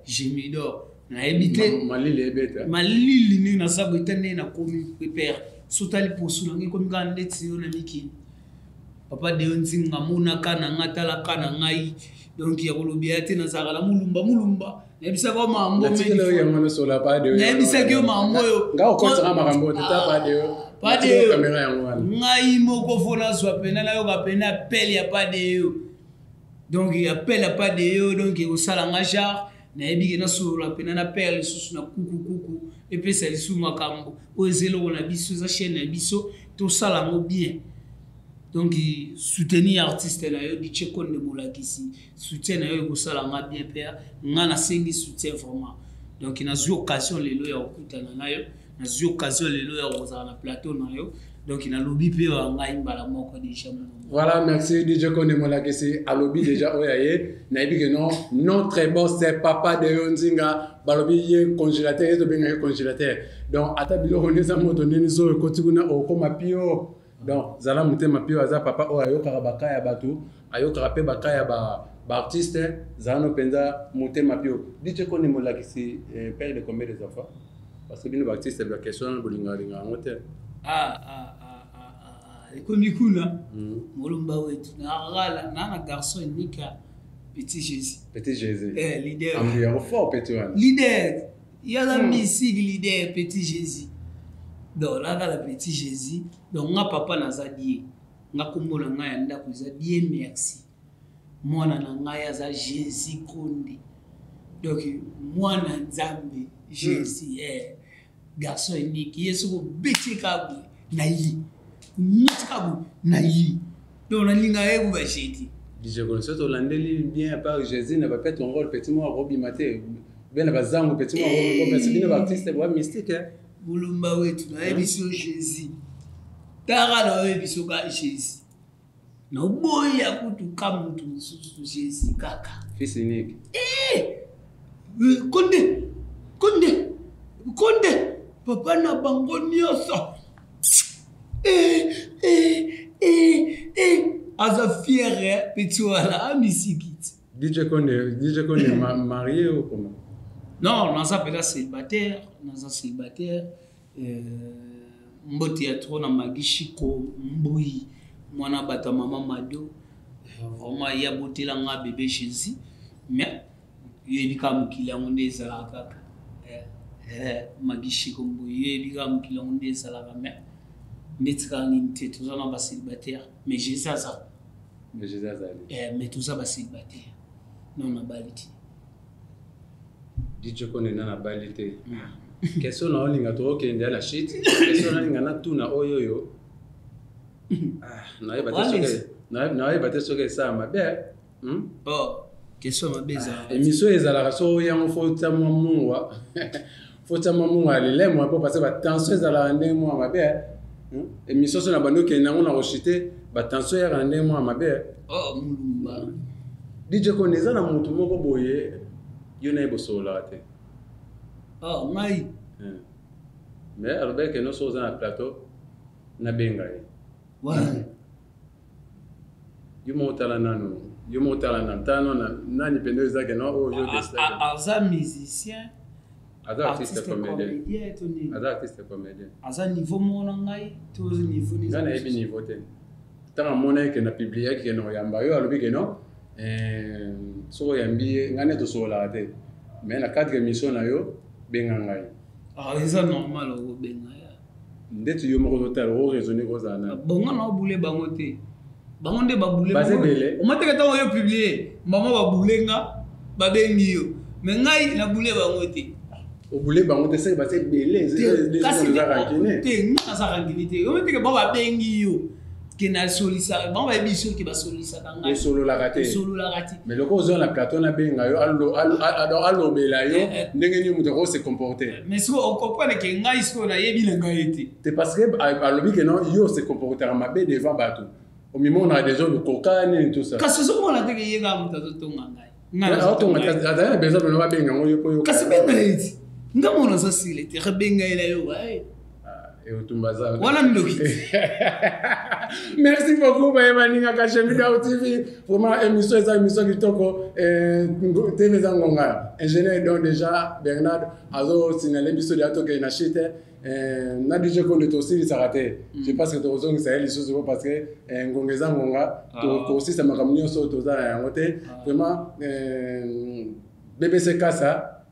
Gemidor na ebité malili ni na sabo itane na komi prepare sotali posu na ngi komi ka ndeti yo na miki papa de nzinga mona kana ngatala kana ngai donc ya kolobia te na zakala mulumba na ebisa ko mambo me ya mona sola pa de na ebisa ko mambo yo nga okotsa makambo tata pa de yo pas de caméra yango wana ngai moko fona so pena na yo ka pena appel ya pas de yo donc il appelle à pas de yo donc au salanga jar na ebiki na so la pena na perle susu na kuku et puis ça lisu makambo ozelo na biso za chaîne na biso to salango bien donc soutenir artiste na yo DJ Konde Molakisi soutien na yo ko salanga bien père ngana sengi soutien vraiment donc ina zu occasion lelo ya okutana na yo na zu occasion lelo ya kozala na plateau na yo donc il a lobby pe ngai mbala moko déjà. Voilà, merci DJ Konde Molakisi a lobby déjà oyaye na ebi que non notre boss c'est papa de Yonzinga balobi ye congélateur to benga congélateur donc atabilo honeza moto neni zo kotikuna okoma pio donc zala mutema pio aza papa oyayo karabaka ya batu ayo karape bakaya ba artiste zano penza mutema pio DJ Konde Molakisi père de combien des enfants parce que bino artiste la question bolinga linga ngote comme kuna molumba wetu na garçon nika petit Jésus leader ambiance fort petit one leader il y a la musique leader petit Jésus donc là la petit Jésus donc nga papa nazadie nga kombola nga ya ndako zadie merci mwana na nga ya za Jésus Konde donc mwana nzambe Jésus garçon unique ye soko beti kabu na yi nyati kabu na yi donc na linga ye ku ba shiti DJ Kone so to landeli bien à part Jésus n'a pas fait ton rôle petit moi Robi Maté ben na bazango petit moi Robi mais c'est bien artiste ba mystique bulumba wetu na ebiso Jésus tara na ebiso ka Jésus na boya kutu kamuntu mususu Jésus kaka fils unique Konde papa na bango nyonso aza fier petit wala amisikiti DJ Kone marié ou comment? Non, naza pela célibataire, mbote ya trop na magishiko mbui mwana bata mama Mado vraiment ya botela nga bébé Jésus mais yebika mukila ngonde ezala kaka magishiko mbui yebika mukila ngonde ezala kaka mais netika ni nteto za na ba célibataire mais Jésus ça mais tout ça ba célibataire non na baliti DJ Kone na balite question na olinga to okende na shit question na linga na tuna oyoyo na yeba te soke ça mabe oh question mabeza émission ezala so yango fota mwa fota mwa lelemo po parce ba tension ezala ndenge mwa mabe émission so na bando ke nango na rochité ba tension ya rande mwa mabe oh mulumba DJ Kone za na mutu moko boye yo na ebosola te oh ngai mais Albert que nous sommes dans le plateau na benga ouais yo motala nanu tano na ni pendo ezake no o yo destin aza musicien aza artiste comédien aza niveau mona ngai to niveau ni na ebi niveau te tanga mona ke na publier ke no yamba yo alobi ke no so yambi ngane to sola te mais na 4 émissions na yo benga ngai eza normal o benga ya ndetu yo moko total o raisonner ko zana bonga na bule bango te bango nde babule bango o mateka tango yo publier mama babulenga babengi yo mais ngai na bule bango te o bule bango te sai ba se belé kasi te nga sa rangini te o mateka ba babengi yo kena solisa ba ba biso ki ba solisa kanga solo la raté mais le cause na plateau na benga yo allo bela yo ndenge ni muto ko se comporter mais so on comprend que ngai so na yebi na ngai te c'est parce que alobi que non yo se comporter mabe devant bateau au moment on a déjà le cocaine et tout ça kasi so mona te ke yega muto to ngai ngala to ngata besoin de ba benga ngo yo kasi benga eti ngamona so sile te benga ila yo ai et Otumbaza. Voilà Mdoki. Merci beaucoup Bayebaninga ka Jemidor TV. Vraiment émission kitoko TV zangonga. Ingénieur donc déjà Bernard azo signalé épisode ya toke na chite na DJ Kone to aussi ça raté. Je pense que to zong ça les choses parce que ngongeza ngonga to aussi ça makamnyo so to za ya ngote. Vraiment BBC Kasa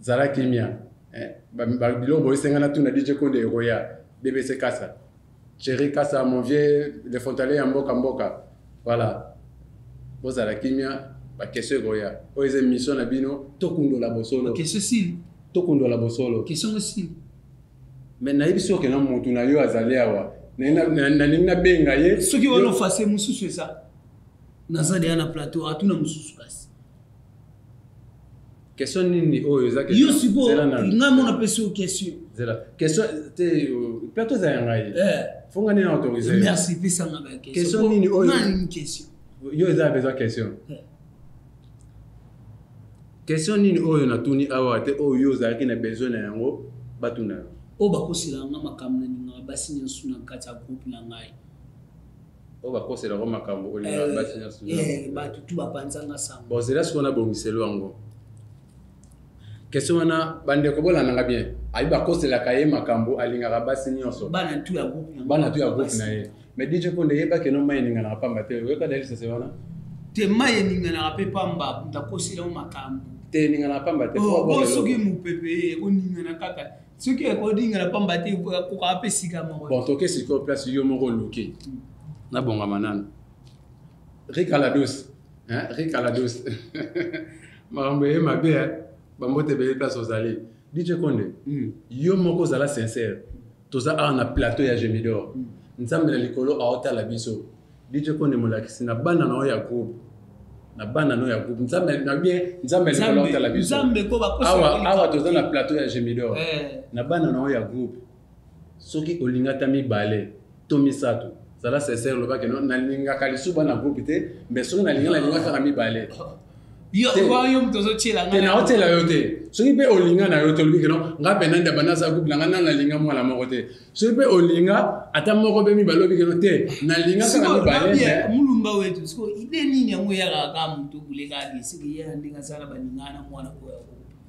Zara Kimia. Bilo boy sengana tuna DJ Kone Roya BBC Kasa Chéri Kasa mon vieux le Fontalais mboka voilà boza la kimia ba question Roya o eze mission na bino tokundo la bosolo question sil tokundo la bosolo question sil mais na ibiso ke na mutu na yo azali awa na benga ye soki wano face mususu ça nazali na plateau atuna mususu kasi question nini oyo za question yo sibo nga mona pesi question zela question te plateau za ngai fonga ni autoriser merci pesa nga ba question nini oyo nani question yo za besoin question nini oyo na tuni awa te oyo za ki na besoin na yango batuna o ba kosila nga makamna ni nga basi nyasu na kata groupe na ngai o ba kosela ko makambo o linga basi nyasu ba tutu ba panzanga sango bon c'est là ce qu'on a bongiselo yango question wana bande ko bola nanga bien ayiba kosela kaye makambo alinga basi nyonso bana tu ya groupe na ye mais DJ Kone yeba ke no mai ninga na pamba te we ka dalisa se wana te mai ninga na pe pamba ndakosela makambo te ninga na pamba te bo soki mu pepe ko ninga na kaka soki ko ninga na pamba te ko ka pe sika mo bon to ke siko place yo moko loki na bonga manana Ricalados Ricalados mambo e mabe bambote bele place ozali DJ Konde yo moko zala sincère toza na plateau ya Gemidor nzambe na likolo aota la biso DJ Konde molakisi na bana na ya groupe na bana no ya groupe nzambe na bien nzambe likolo aota la biso nzambe ko ba kosa awa toza na plateau ya Gemidor na bana na ya groupe soki olingata mibale to misato zala sincère loba ke no nalingaka lisuba na groupe te mais soki nalingaka mibale yo yo mtozo chela ngana na hotela yote soki pe olinga na yote lobi ke no ngape nanda banasa groupe na ngana nalinga mwana moko te soki pe olinga ata moko be mibale lobi ke no te nalinga kaka mibale mulumba wetu siko ide nini yango ya kaka mtu kuleka disiki ya ndinga sala balingana mwana ko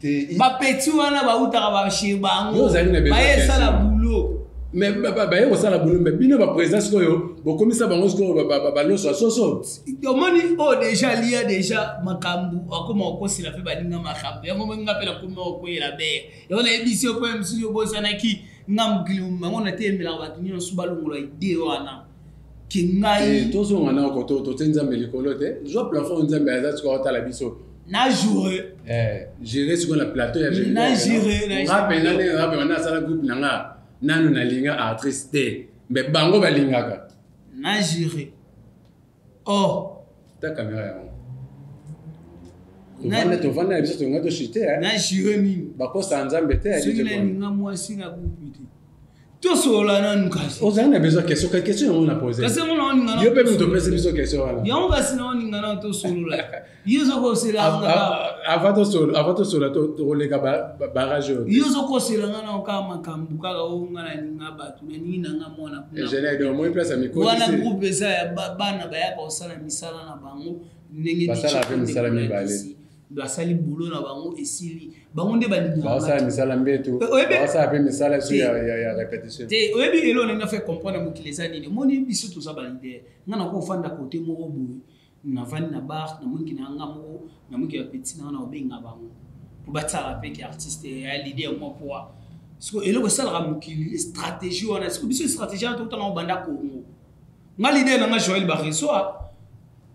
te ba petit wana ba utaka ba shebango ba yesala boulot mais ba yo sala boulot mais bino ba présence koyo bokomisa bango siko ba loso soso domani o déjà lié déjà makambu akoma okosila fe balinga makambu yango ngapela kuma okoyela be yo na émission ko msu yo bosana ki ngamgilum mango na temela ba tunyo subalungulo ide wana kingai tozo ngana ko to tenza melikolo te jo plafond nzambe azatsi ko ta la biso na jouer gérer sur le plateau ya gérer na gérer na sala groupe nanga nanu na linga artiste te mais bango balingaka na gérer oh ta caméra ya na to vana biso to ngato chite na gérer nini bakosa nzambe te ali te nga mwasi na groupe te to sola na nkasi ozana besoin question on a posé kasi on a ngana yo pe mto pese biso question wala yo ngasi na on ngana to solo yo zo ko sila avato solo to roleka barrage yo zo ko sila ngana ka makambu ka o ngana ngaba tu na nini na mwana kuna je n'ai de moins place ami ko wana groupe za ya bana ba ya ko sala misala na bango ndenge basala pe misala mibale basali boulot na bango esili bango nde balinga basala misala mbeto basala pe misala sur ya répétition te oyebi elo na fait comprendre mo kilesa nini moni biso to sa balide ngana ko fanda côté mo boye na vani na bar na mungi na ngamo na mungi ya petit na obenga bango pour batala pe ki artiste ya l'idée mo poa siko elo ko sala mukili stratégie wana siko biso stratégie to tanga banda ko ngo ngali l'idée na Joël Bariso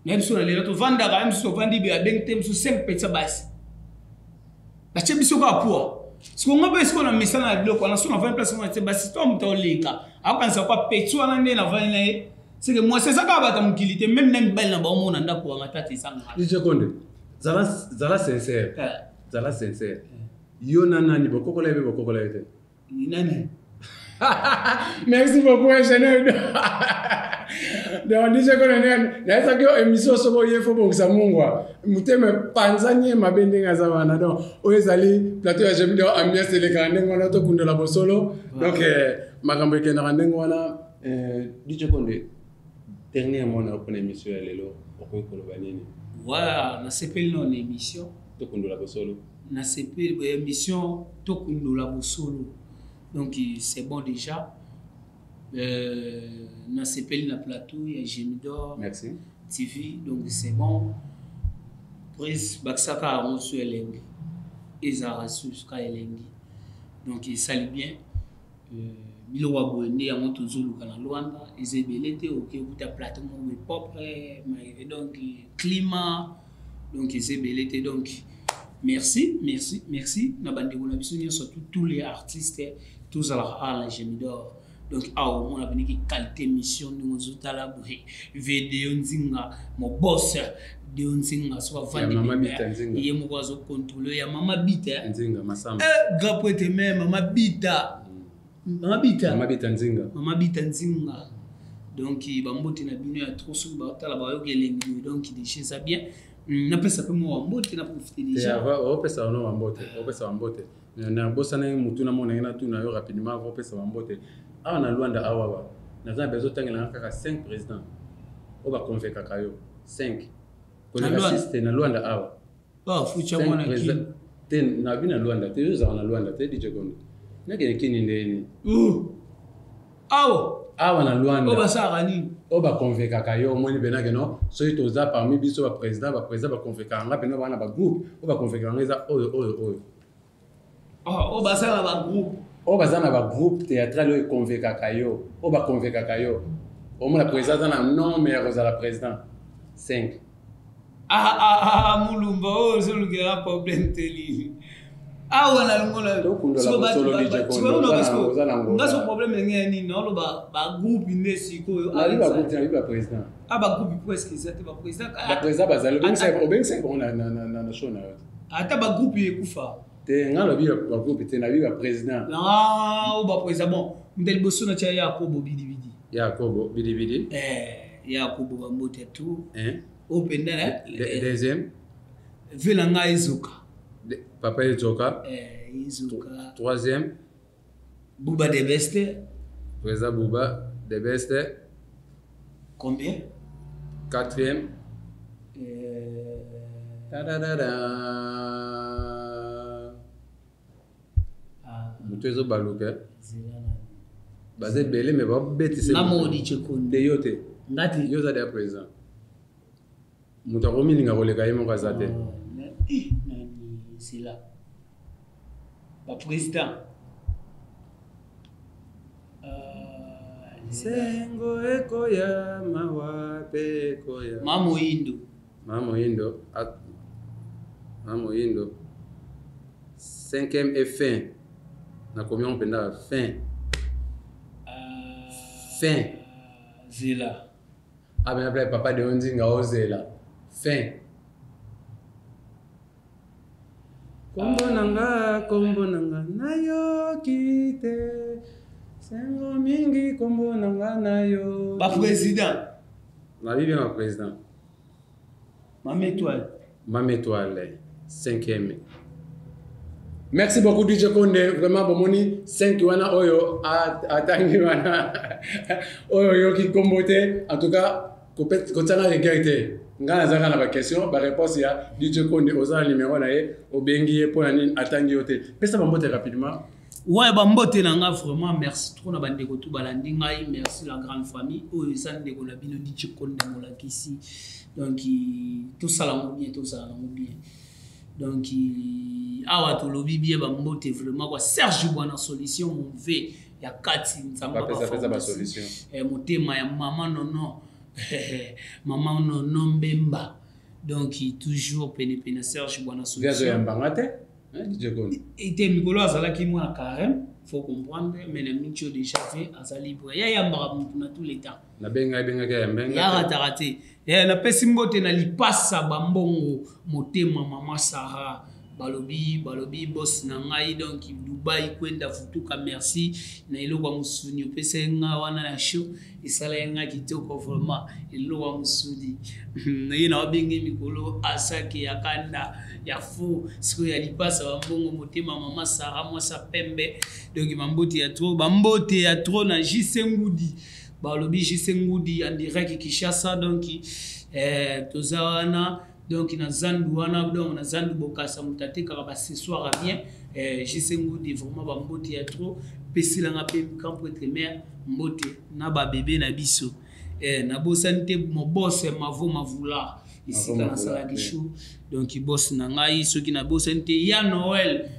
na biso na lelo to vanda ka biso vandi bi abeng tem so 5 petsa basi ba che biso ka poa siko ngobe siko na misana na bloko na so na 20 place mo te basi to mto leka akanza kwa petsa na nde na vani na ye c'est que moi c'est ça ka bata mukilité même na mbali na ba mo na ndako wa matata isanga DJ Konde zala sincère yo nani bokokola be bokokola ete nani merci beaucoup ingénieur donc DJ Konde na esa ko émission soko yefo bongisa mungwa muteme panzanye mabendenga za wana donc oyezali plateau ya Gemidor ambiance le grande ngona to kundela bosolo donc makambo ke na ngana ngona DJ Konde dernier mot na pour émission ya lelo okokoloba nini voilà na sepeli non émission to kundela bosolo na sepeli émission to kundela bosolo donc c'est bon déjà na sepeli na plateau ya Gemidor merci TV donc c'est bon prise baksaka on sur elengi ezara sur ka elengi donc il sali bien bilo wa bonde ya moto zulu kana Luanda ezebelete OK buta plateau mo propre mais donc climat donc ezebelete donc merci na bande ko na biso surtout tous les artistes tous à la Gemidor donc on a venu qui qualité mission nous zutala bohe vidéo nzinga mo boss de nzinga soit vandi ye mo kwazo contrôler ya mama bita nzinga masamba gapote même mama bita nzinga donc ba mboti na bino ya trop sous ba tala ba yokelengi donc il déchire ça bien na pesa pe mo mboti na profiter déjà on pesa no mbote na bossa na mutu na mona na tu na yo rapidement on pesa mbote a na Luanda awawa na za bezo tangela kaka 5 présidents o ba convaincre kayo 5 ko assiste na Luanda awa ba fucha mona ki ten na bina Luanda te yo za na Luanda te DJ Konde na ke kini ndeni awa na Luanda o ba sara ni o ba convaincre kayo moni benake no so ito za parmi biso ba président ba convaincre nga pena bana ba groupe o ba convaincre nga za oyo o ba sara ba groupe o bazana ba groupe théâtral o convaincre kayo o ba convaincre kayo o mo la président na non mais za la président 5 mulumba o c'est le grand problème teli Ah ouais, là, on a le problème est un groupe inédit. président. Ah, bah, groupe presque, c'est le président. Le président, c'est bon, na show. Attends, bah, groupe est Koufa. T'es un groupe, t'es un président. Ah, ou bah, président, bon, m'del bosso na tia Yakobo Bidibidi. Yakobo Bidibidi. Yakobo Bambote tout. Open deuxième. Velanga Izuka. Papa Izuka. Izuka. Troisième. Bouba de Beste. Président Bouba de Beste. Combien? Quatrième. Mutezo Baluke. Basé belé mais pas bête c'est. La modi chekonde. De yote. Ngati. Yoza de président. Mutaromi ninga roleka yemo kazate. C'est là. Le président. Sengo ekoya mawape ekoya. Mamo Indo. Mamo Indo. Mamo Indo. 5e et fin. Na combien on penda fin. Fin. Zela. Ah ben après papa de Ondinga Ozela. Fin. Kombo nanga nayo kite. Sengo mingi kombo nanga nayo. Ba président. Na bibi ma président. Mame étoile. Mame étoile. 5e. Merci beaucoup DJ Konde, vraiment bon moni 5 wana oyo atangi wana oyo yoki kombote en tout cas kotana regardé ngana zaka na ba question ba réponse ya DJ Konde oza numéro na ye obengi ye pour nani atangi yote pesa bambote rapidement. Ouais, bambote nanga vraiment merci trop na bandeko tout balandi ngai merci la grande famille oyo sande ko na bino DJ Konde molakisi donc tout ça la bien donc awa to lobi bien bambote vraiment quoi Serge Bwana solution mon v ya kati nzamba ba solution motema ya maman nono mbemba donc toujours pene Serge Bwana solution ya mbangate DJ Konde était mikolo azalaki mwana carême faut comprendre mais le micho déjà fait azali libre ya mbara na tous les temps na benga ya mbenga ya ratarate na pesi mbote na lipasa bambongo motema mama Sarah balobi boss na ngai donc Dubai kwenda futuka merci na iloko musuni opesa nga wana na show isala nga kitoko vraiment iloko musudi na ina bingi mikolo asaki yakanda ya fou siko ya lipasa bambongo motema mama Sarah mwasa pembe donc bambote ya trop na Jisengudi balobi Jisengudi en direct Kinshasa donc tozawana donc na zandu wana donc na zandu bokasa mutate ka ba ce soir bien Jisengudi vraiment bambote ya trop pesilanga pe camp être mère mbote na ba bébé na biso na bosante mo boss mavo mavula ici na sala kishu donc boss na ngai soki na bosante ya Noël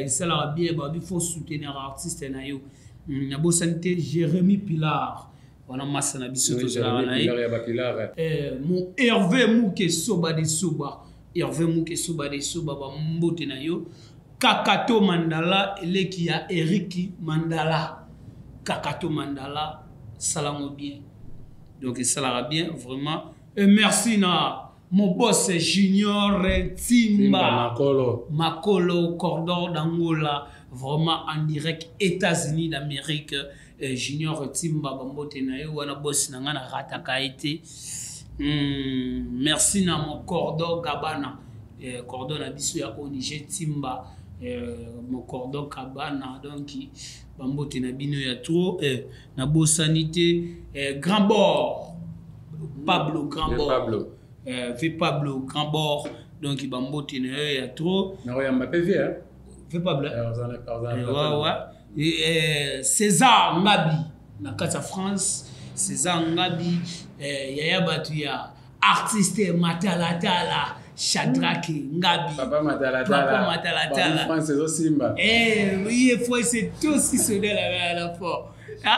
sala bien ba il faut soutenir artiste na yo na bosante Jérémy Pilar on a masse na biso to sala na mon Hervé Mouké soba de soba ba mbote na yo Kakato Mandala eleki ya Eric Mandala Kakato Mandala salamo bien donc ça la bien vraiment et merci na mon boss Junior Timba Makolo Cordon d'Angola vraiment en direct États-Unis d'Amérique Junior Timba bambote na yo wana boss na ngana rataka été merci na mon Cordon Gabana Cordon na biso ya Onige Timba mon Cordon Cabana donc bambote na bino ya trop na beau sanité Grand Bord Pablo Grand Bord Pablo Grand Bord donc bambote na ya trop na ya Mbappé vie Pablo César Ngabi na kata France César Ngabi yaya batu ya artiste Matalatala Shadrake Ngabi Papa Matalatala France Simba oui fois c'est tout si sonné à la fois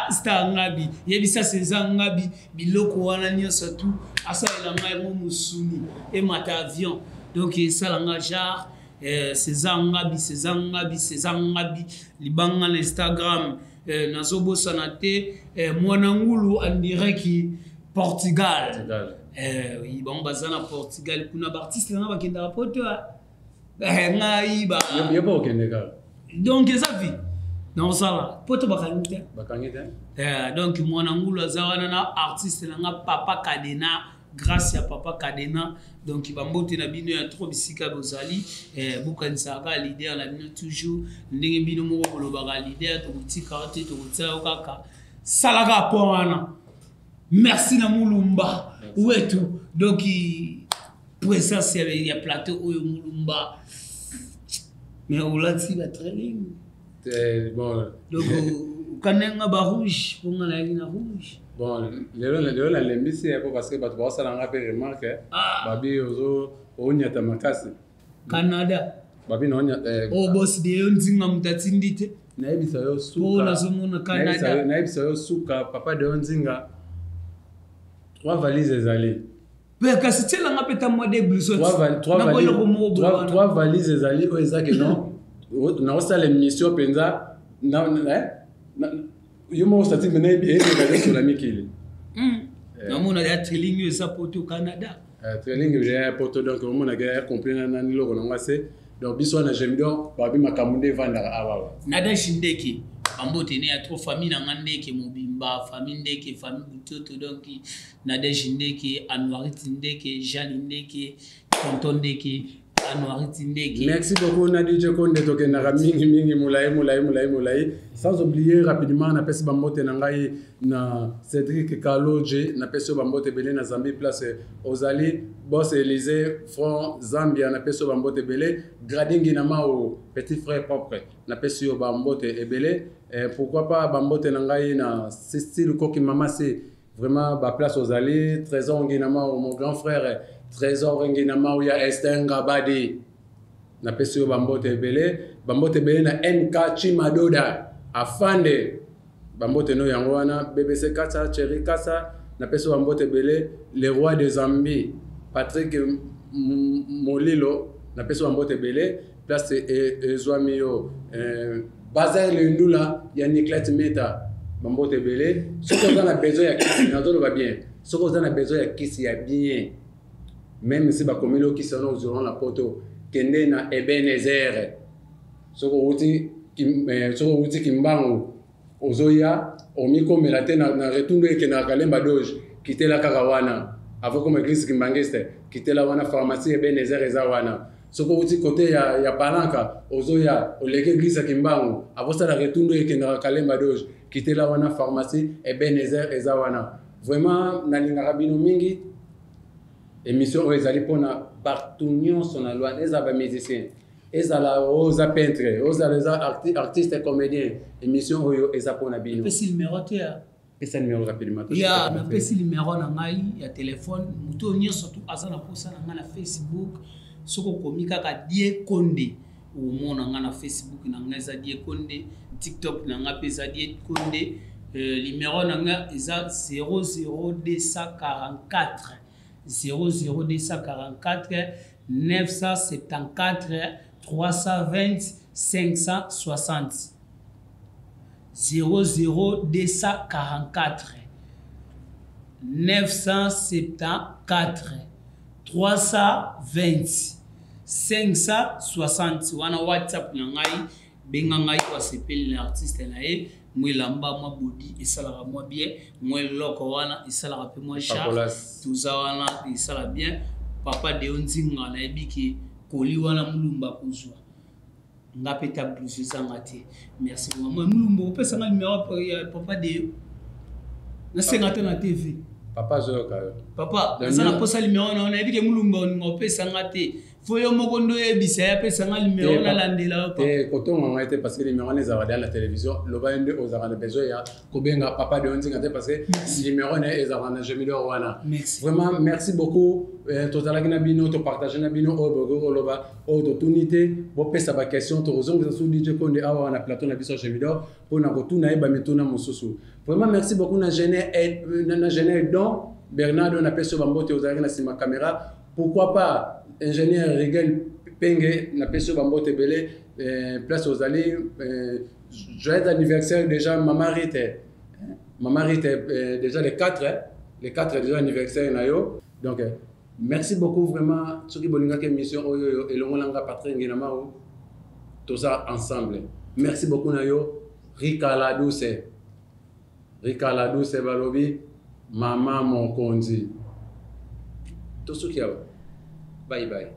Star Ngabi yebisa César Ngabi biloko wana nyonso tout asa elanga mo musuni et mata avion donc ça langa jar César Ngabi, libanga na Instagram, nazobo sanate, Mwanangulu en direct Portugal. Oui, bon, bazana Portugal, kuna artiste na bakenda rapoto. Ngai ba. Y'a pas aucun dégât. Donc ça vie. Non ça là, poto bakangite. Donc Mwanangulu azawana na artiste na Papa Kadena. Grâce à Papa Kadena, donc il va monter na bino ya trop bisika bozali bukanisaka leader la bino toujours ndenge bino moko kolobaka leader to kutika te to kutsa kaka salaka poana. Merci na Mulumba wetu donc présence ya plateau oyo Mulumba mais on l'a dit la training bon donc kanenga ba rouge pour ngala na rouge. Bon, le la lembisi est parce que tu vas ça l'en rappeler remarque babi ozo onyata makasi Canada babi no onyata boss de onzinga mutatsindite na ebisa yo suka pour na Canada na ebisa yo suka papa de onzinga 3 valises ezali pe kasi tela ngapeta mo de blouson 3 valises ezali o ezake non na osala mission penza na yo mo stati mena e de sur la mikili na mona ya trailing ça pour au Canada trailing ya poto donc on a gagné comprendre na nilo ko ngase donc biso na Gemidor babi makamunde vanda awa nada shindeki ambote ne ya trop famille na ngandeke mobimba famille ndeke famille butoto donc nada shindeki Anwariti ndeke Jeanne ndeke tonton ndeke Anwariti ndeke. Merci beaucoup Nadije Konde tokenda mingi mulai sans oublier rapidement na pesi bambote na ngai na Cédric Kaloje na pesi bambote belé na Zambie place Ozali boss Élysée front Zambia na pesi bambote belé gradingi na mao petit frère propre na pesi bambote ebelé pourquoi pas bambote na ngai na style koki mama c'est vraiment ba place Ozali trésor nginama mon grand frère Trésor nginama ya Estenga Badi na pesi bambote belé na NK Chimadoda afande bambote no yango wana BBC Kasa Cherry Kasa na pesi bambote belé le roi de Zambie Patrick Molilo na pesi bambote belé place Ezwamio Bazar Lundula ya Niklet Meta bambote belé soko za na besoin ya kisi na zolo va bien soko za na besoin ya kisi ya bien même si bakomilo qui sont durant la poto kende na Ebenezer soko uti kimbangu ozoya omiko melate na retundo eke na kalemba doge kitela kakawana avant comme église kimbangeste kitela wana pharmacie Ebenezer ezawana soko uti côté ya palanka ozoya oleke église kimbangu avant ça la retundo eke na kalemba doge kitela wana pharmacie Ebenezer ezawana vraiment na lingaka bino mingi émission ezali pona partout nyonso na loi ezaba musicien ezala oza peintre oza artiste comédien émission oyo eza pona bino pesi numéro te pesa numéro rapidement ya na pesi numéro na ngai ya téléphone muto nyonso tu aza na posa na ngai na Facebook soko komika ka Die Konde omona ngai na Facebook na ngai za Die Konde TikTok na ngai pesa Die Konde numéro na ngai eza 00244 00244 974 320 560 00244 974 320 560 wana WhatsApp na ngai benga ngai kwa sepeli na artiste na ye mwilamba mwa body esalaka mwa bien mweloko wana esalaka pe mwa sharp tuza wana esala bien papa de onzinga na ebiki koli wana mulumba kuzwa ngapeta blues sanga te merci maman mulumba opesa nga numéro ya papa de na sengata na TV papa zoka papa na posa numéro na ebiki mulumba opesa nga te foyo mokondo ebisa ya pesa nga numéro na landela papa kotonga nga te parce que numéro ne za dans la télévision loba ende ozara na besoin ya kobenga papa de onzinga te parce que numéro ne ezara na Gemidor wana vraiment merci beaucoup tozalaki na bino to partager na bino o bogo loba o to tunité bo pesa ba question to ozonga su DJ Konde awa na plateau na biso Gemidor pona ko tuna eba metuna mususu vraiment merci beaucoup na Genet don Bernardo na peso bambote ozalaki na sima caméra pourquoi pas ingénieur Rigel penge na peso bambote belé place aux alliés joyeux anniversaire déjà Maman Rite déjà les 4 déjà anniversaire na yo donc merci beaucoup vraiment ceux qui bolinga que mission oyo elongolanga Patrick Nginamao tout ça ensemble merci beaucoup na yo Rika la douce balobi Maman Mokonzi tout ce qui a bye bye